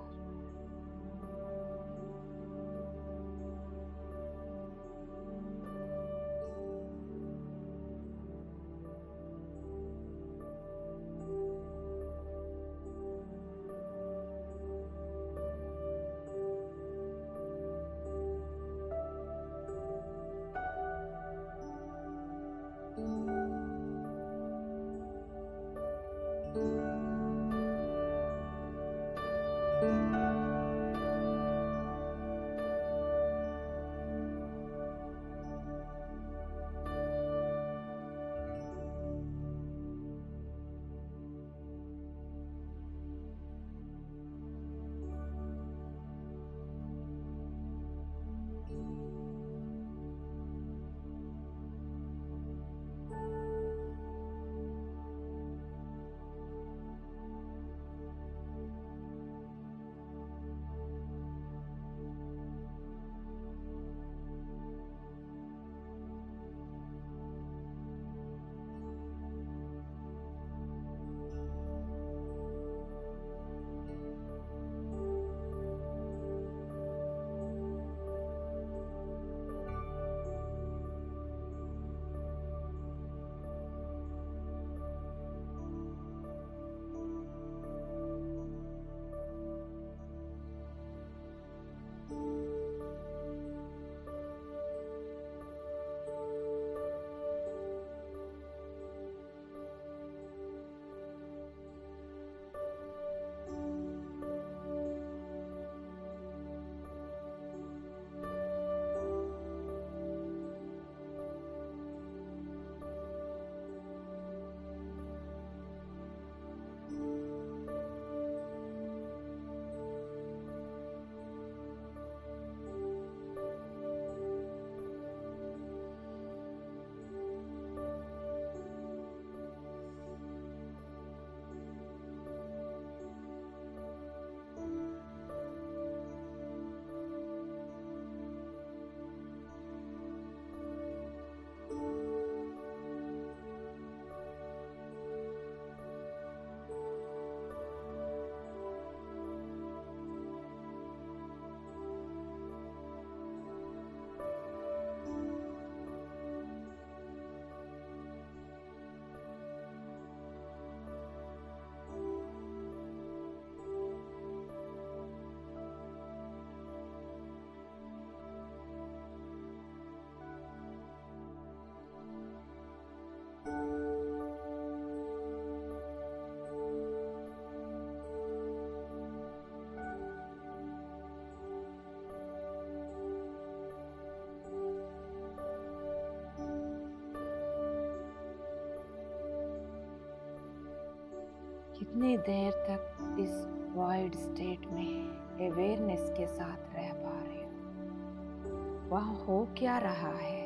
कितनी देर तक इस वाइड स्टेट में अवेयरनेस के साथ रह पा रहे हो? वहाँ हो क्या रहा है?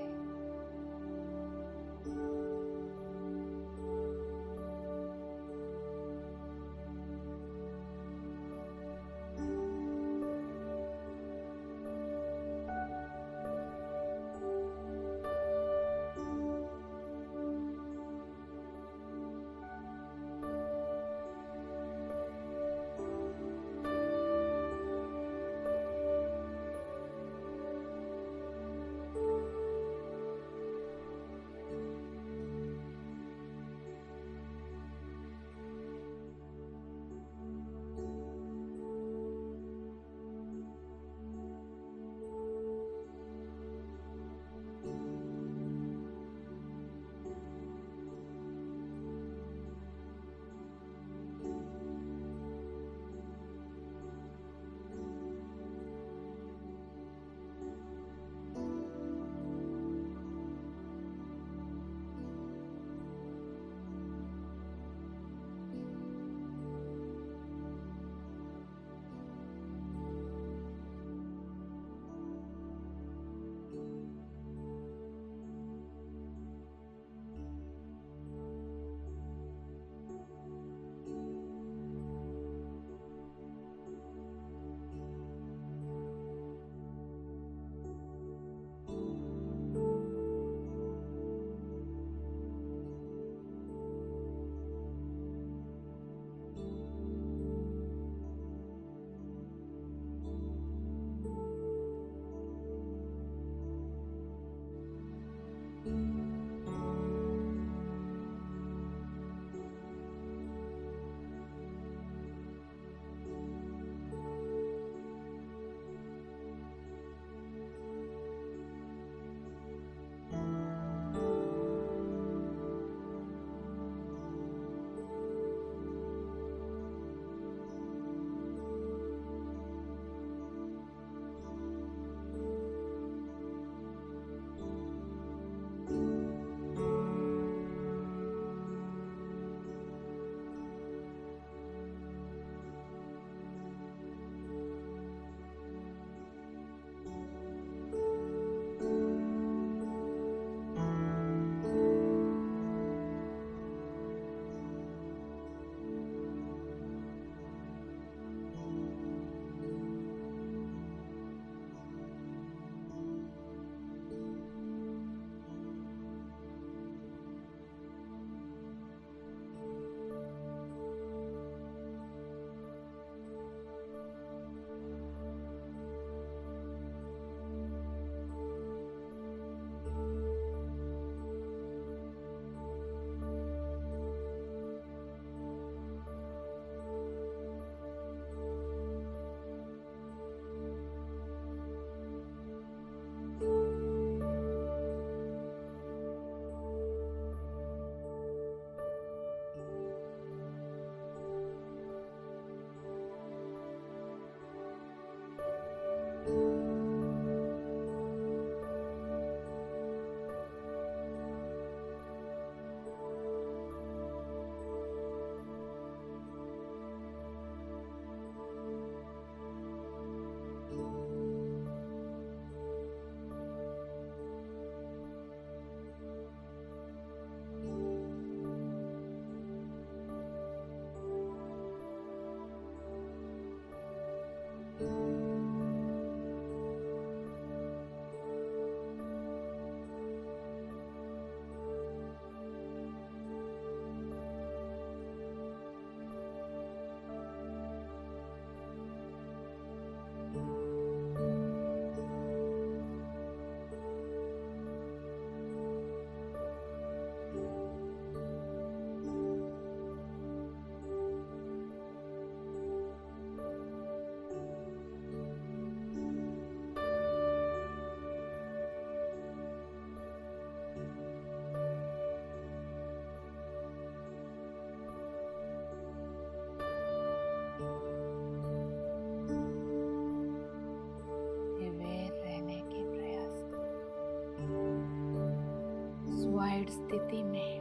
स्थिति में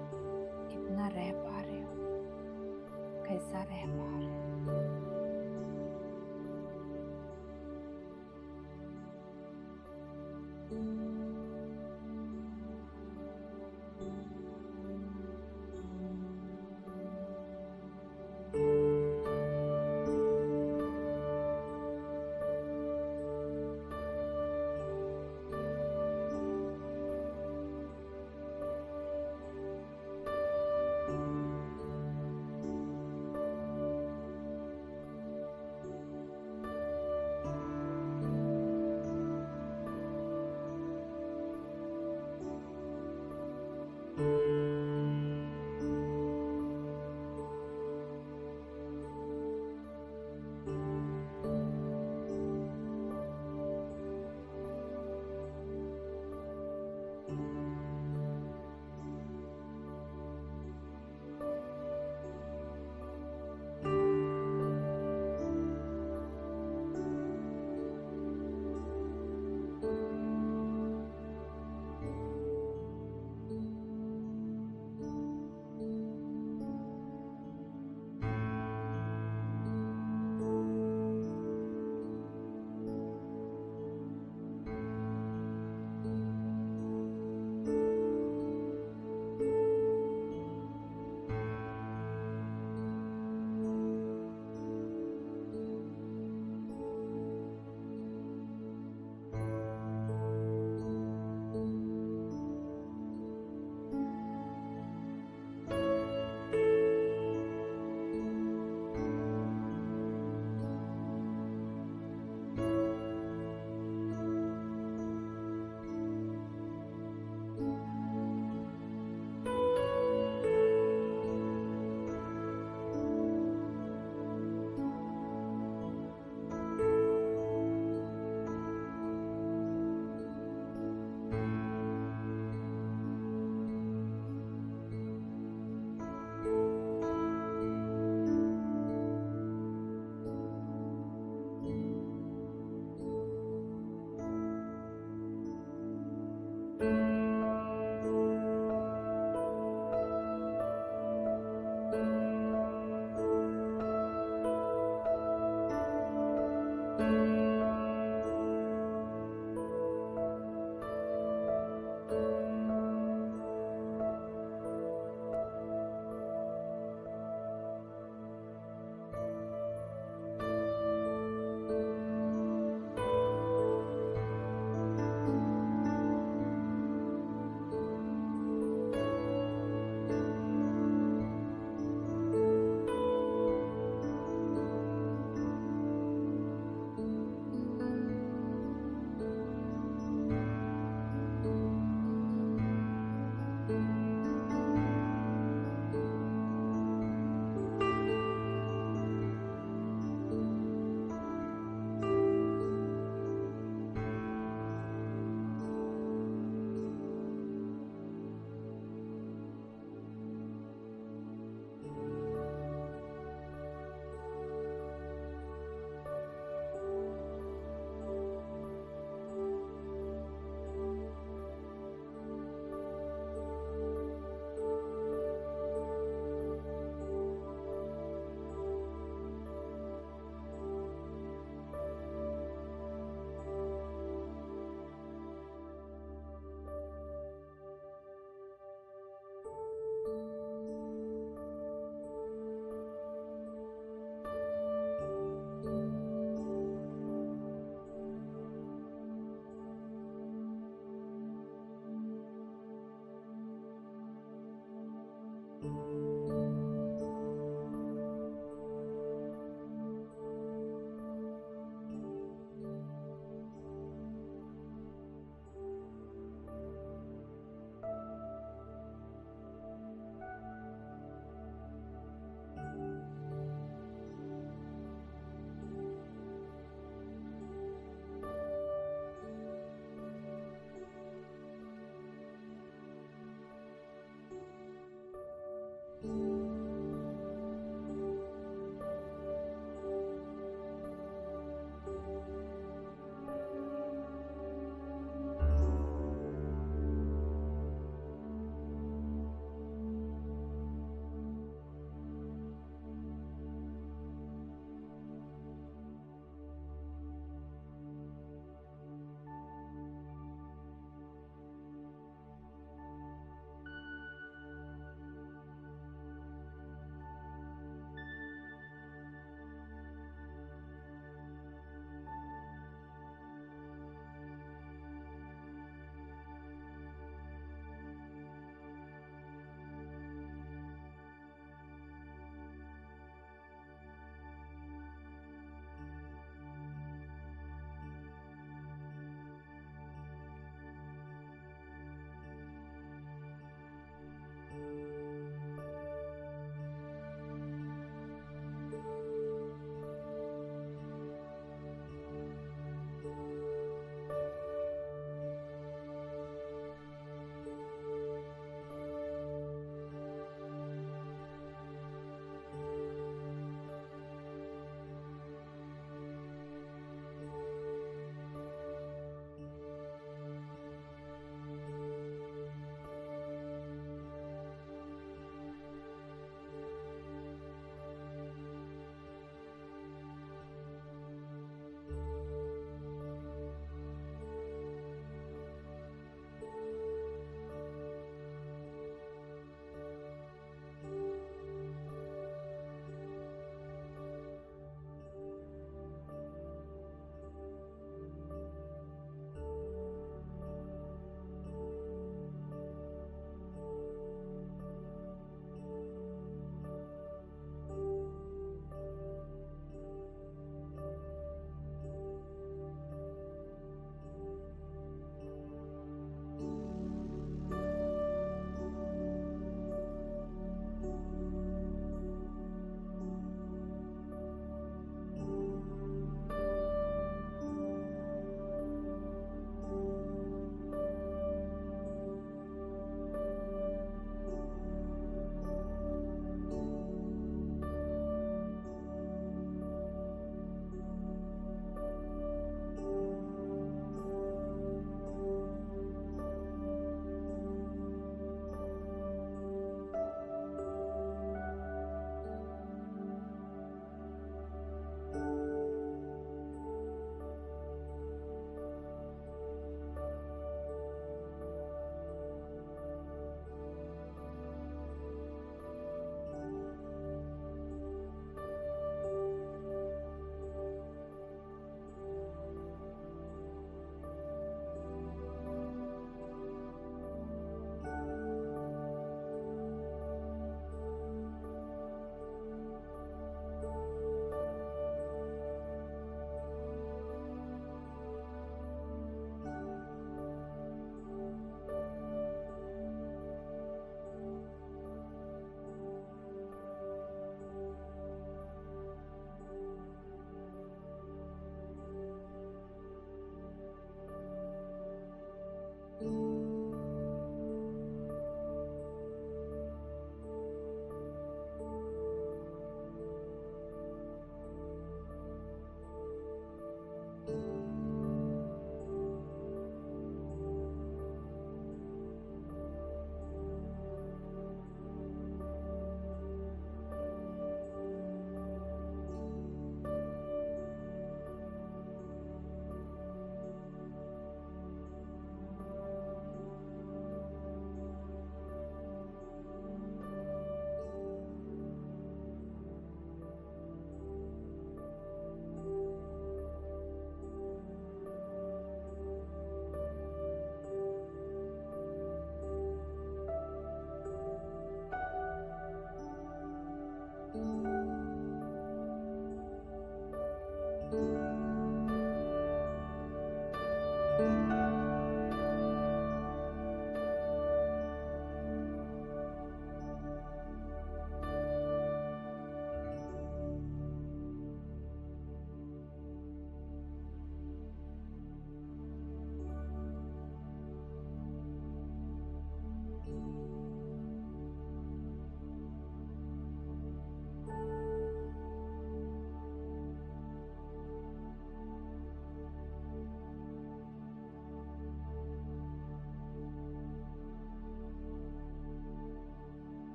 कितना रह पा रहे हो, कैसा रह पा रहे हो।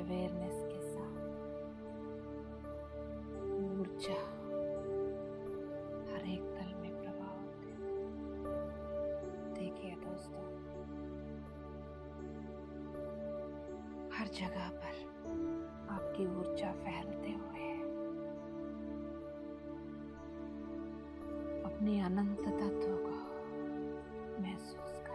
अवेयरनेस के साथ ऊर्जा हर एक तल में प्रवाह होती है। देखिए दोस्तों, हर जगह पर आपकी ऊर्जा फैलते हुए अपनी अनंत तत्व को महसूस करें।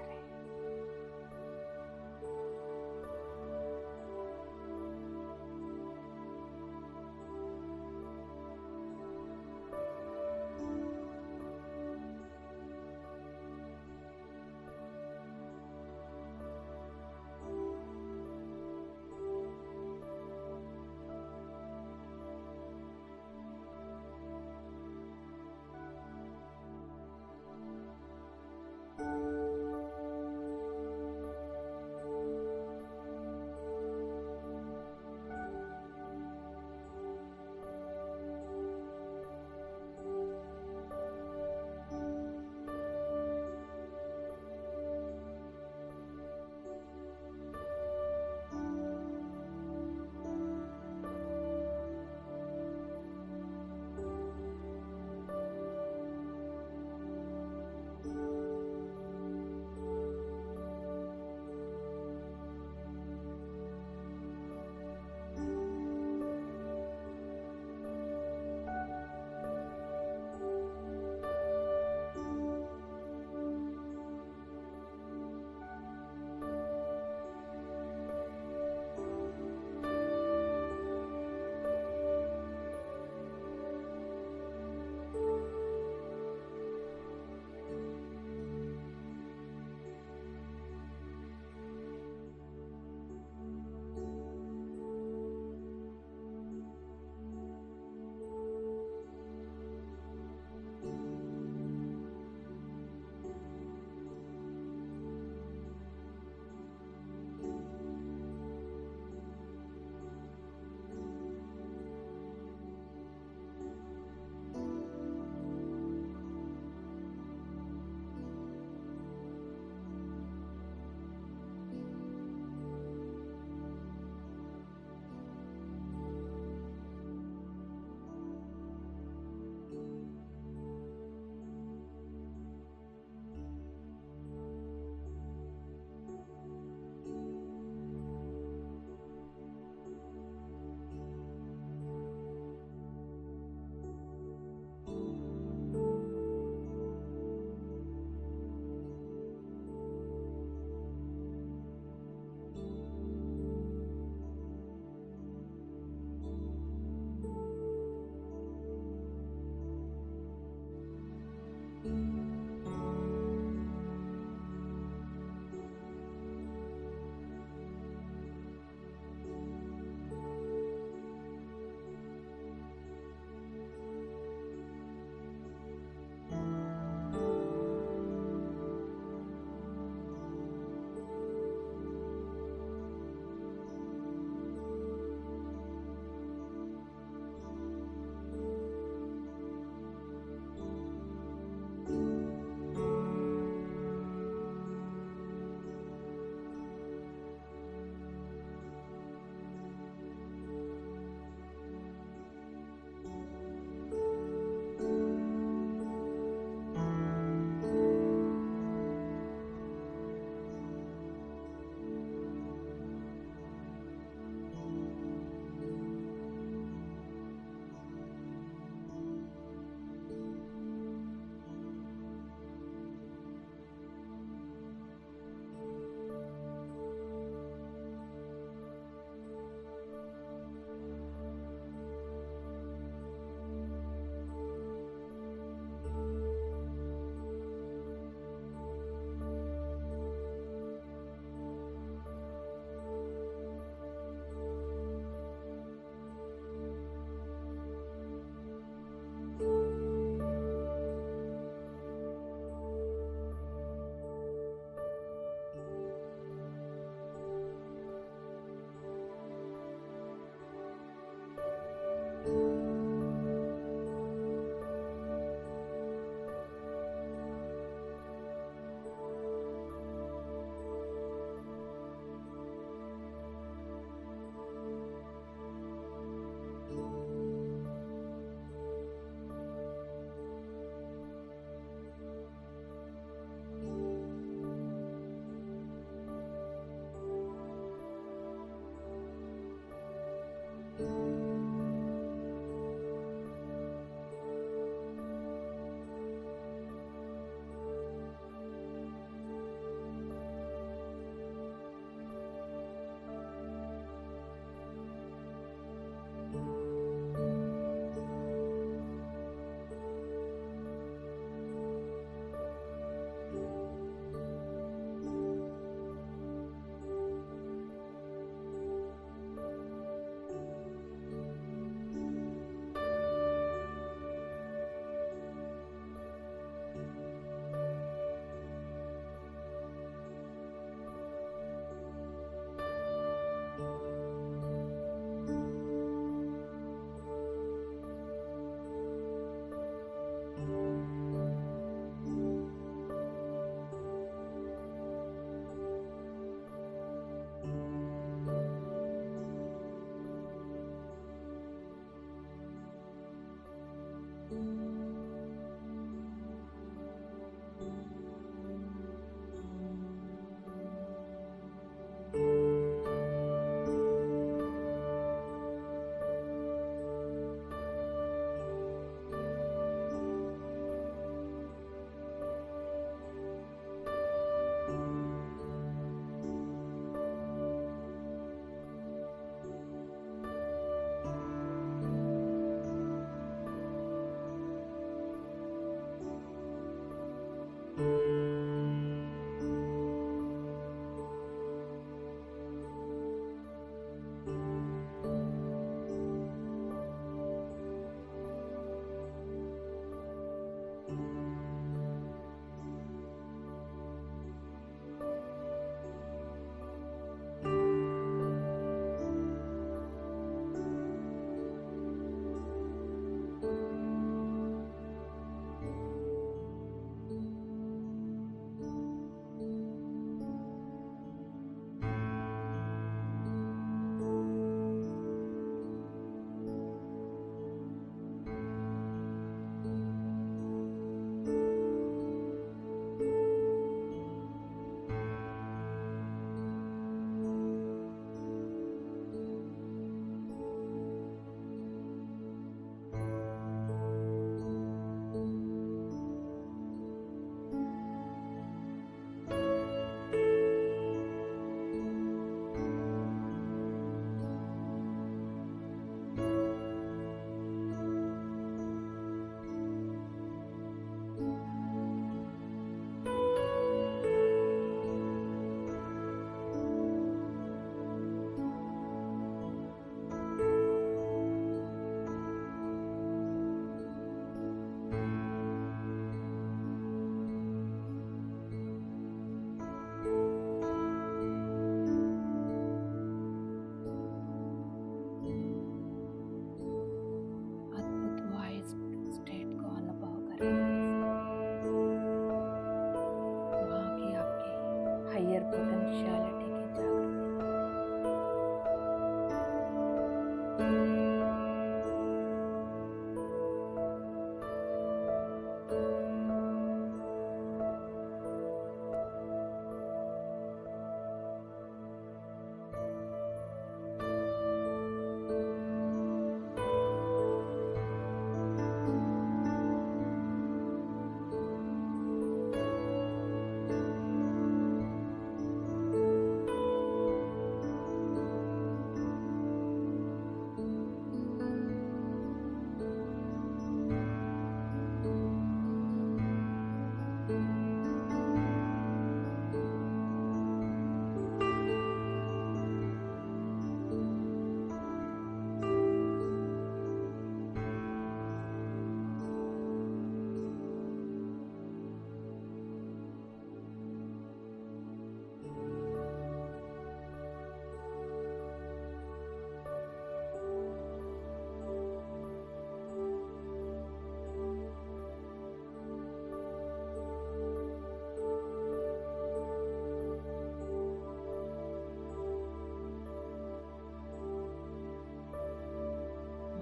हायर पोटेंशियलिटी की जागृति।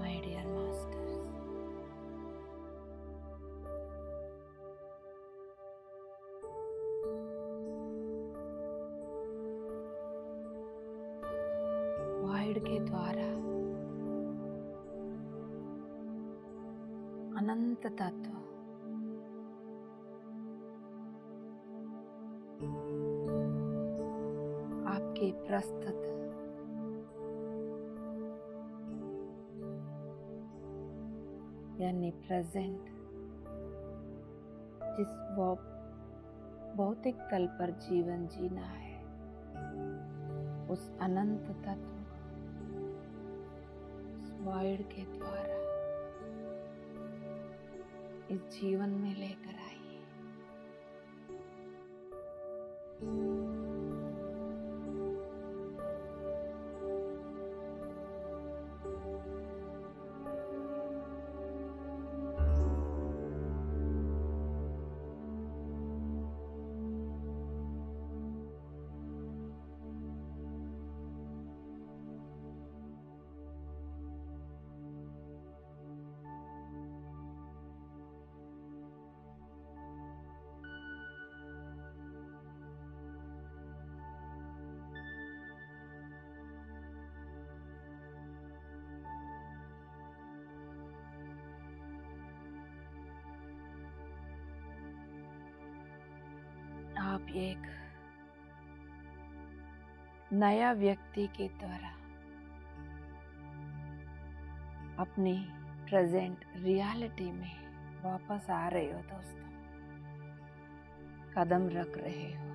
My dear masters, वाइड के द्वारा अनंत तत्व आपके प्रस्तुत यानी प्रेजेंट जिस वो भौतिक तल पर जीवन जीना है, उस अनंत तत्व उस वाइड के द्वारा इस जीवन में लेकर आइए। आप एक नया व्यक्ति की तरह अपनी प्रेजेंट रियलिटी में वापस आ रहे हो दोस्तों, कदम रख रहे हो।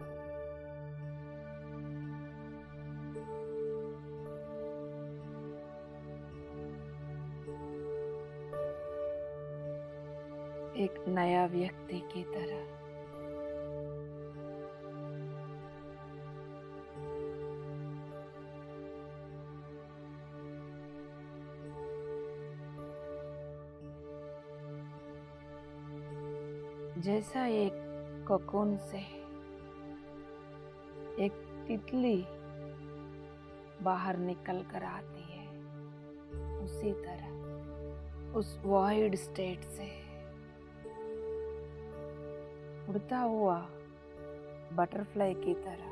एक नया व्यक्ति की तरह जैसा एक कोकून से एक तितली बाहर निकल कर आती है, उसी तरह उस वॉइड स्टेट से उड़ता हुआ बटरफ्लाई की तरह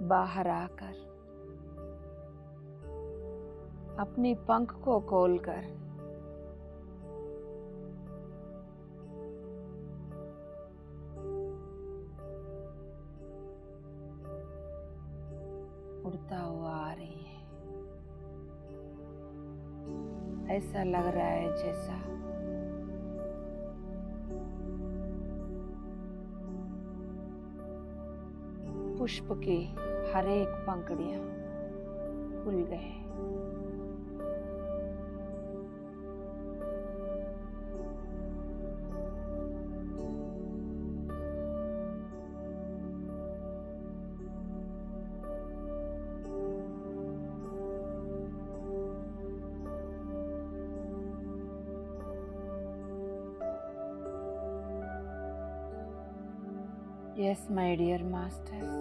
बाहर आकर अपनी पंख को खोलकर उड़ता हुआ आ रही है। ऐसा लग रहा है जैसा पुष्प की हर एक पंखुड़ियां खुल गए। यस माय डियर मास्टर्स,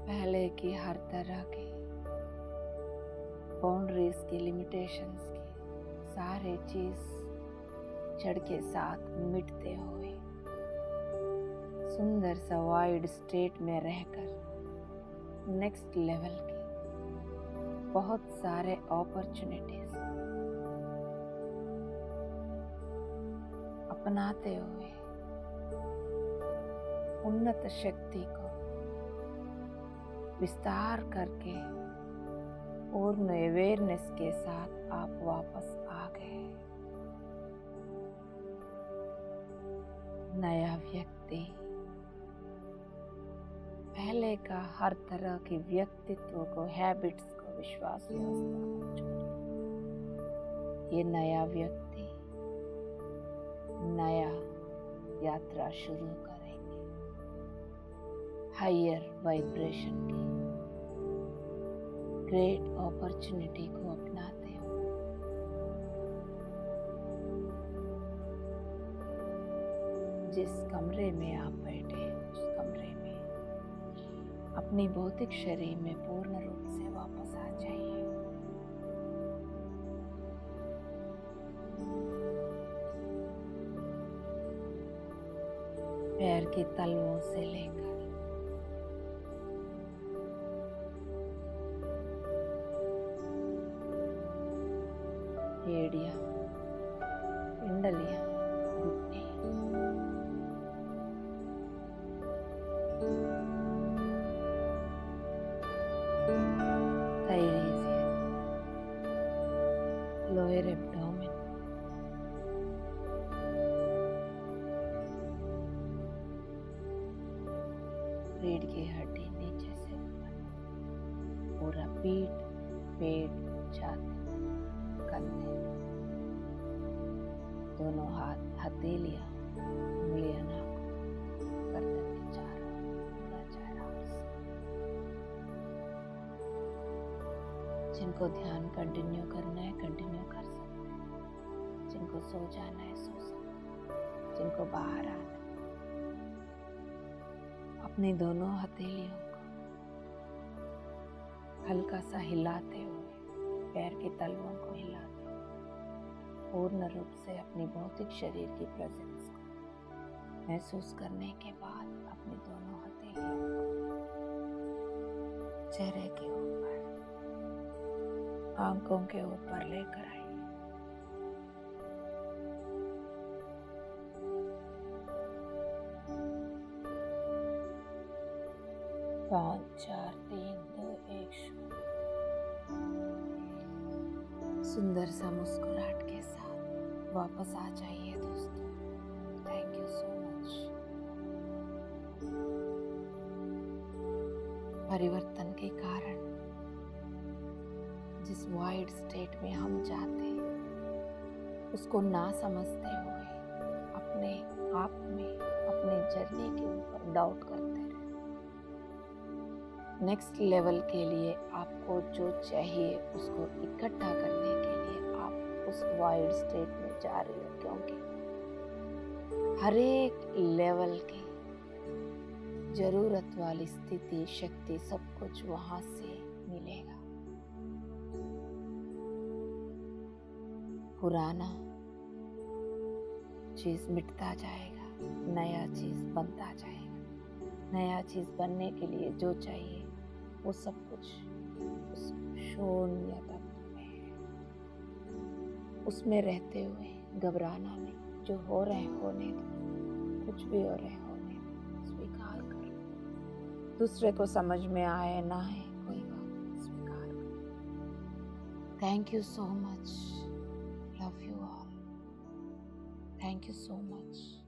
पहले की हर तरह की बाउंड्रीज की, लिमिटेशंस की सारे चीज जड़ के साथ मिटते हुए सुंदर सा वाइड स्टेट में रहकर नेक्स्ट लेवल की बहुत सारे अपॉर्चुनिटीज अपनाते हुए उन्नत शक्ति को विस्तार करके पूर्ण अवेयरनेस के साथ आप वापस आ गए। नया व्यक्ति पहले का हर तरह के व्यक्तित्व को, हैबिट्स को, विश्वास व्यवस्था को छोड़ ये नया व्यक्ति नया यात्रा शुरू करेंगे हायर वाइब्रेशन की ग्रेट अपॉर्चुनिटी को अपनाते हो। जिस कमरे में आप बैठे उस कमरे में अपनी भौतिक शरीर में पूर्ण रूप से वापस आ जाइए। पैर की तलवों से लेकर एड़ियां, पिंडलियां, घुटने, थाई रीजन, लोअर एब्डोमेन, रीढ़ की हड्डी नीचे से ऊपर, पूरा पीठ, पेट, छाती, कंधे, दोनों हाथ, हथेलियां, उंगलियां, नाक, गर्दन के चारों, पूरा चेहरा। जिनको ध्यान कंटिन्यू करना है कंटिन्यू कर सकते हैं, जिनको सो जाना है सो सकते हैं, जिनको बाहर आना है अपनी दोनों हथेलियों को हल्का सा हिलाते हुए, पैर के तलवों को हिलाते हुए पूर्ण रूप से अपनी भौतिक शरीर की प्रेजेंस को महसूस करने के बाद अपनी दोनों हथेलियों को चेहरे के ऊपर, आंखों के ऊपर लेकर आइए। 4 3 2 1 सुंदर सा मुस्कुराहट के साथ वापस आ जाइए दोस्तों। Thank you so much. परिवर्तन के कारण जिस वाइड स्टेट में हम जाते उसको ना समझते हुए अपने आप में अपने जर्नी के ऊपर डाउट करते रहे। नेक्स्ट लेवल के लिए आपको जो चाहिए उसको इकट्ठा करने के लिए आप उस वाइड स्टेट में जा रहे हो, क्योंकि हर एक लेवल की जरूरत वाली स्थिति शक्ति सब कुछ वहां से मिलेगा। पुराना चीज मिटता जाएगा, नया चीज बनता जाएगा। नया चीज बनने के लिए जो चाहिए वो सब कुछ उस शून्य तत्व में है। उसमें रहते हुए घबराना नहीं, जो हो रहे होने दो, कुछ भी हो रहे होने दो, स्वीकार करो। दूसरे को समझ में आए ना आए कोई बात, स्वीकार करो। Thank you so much. Love you all. Thank you so much.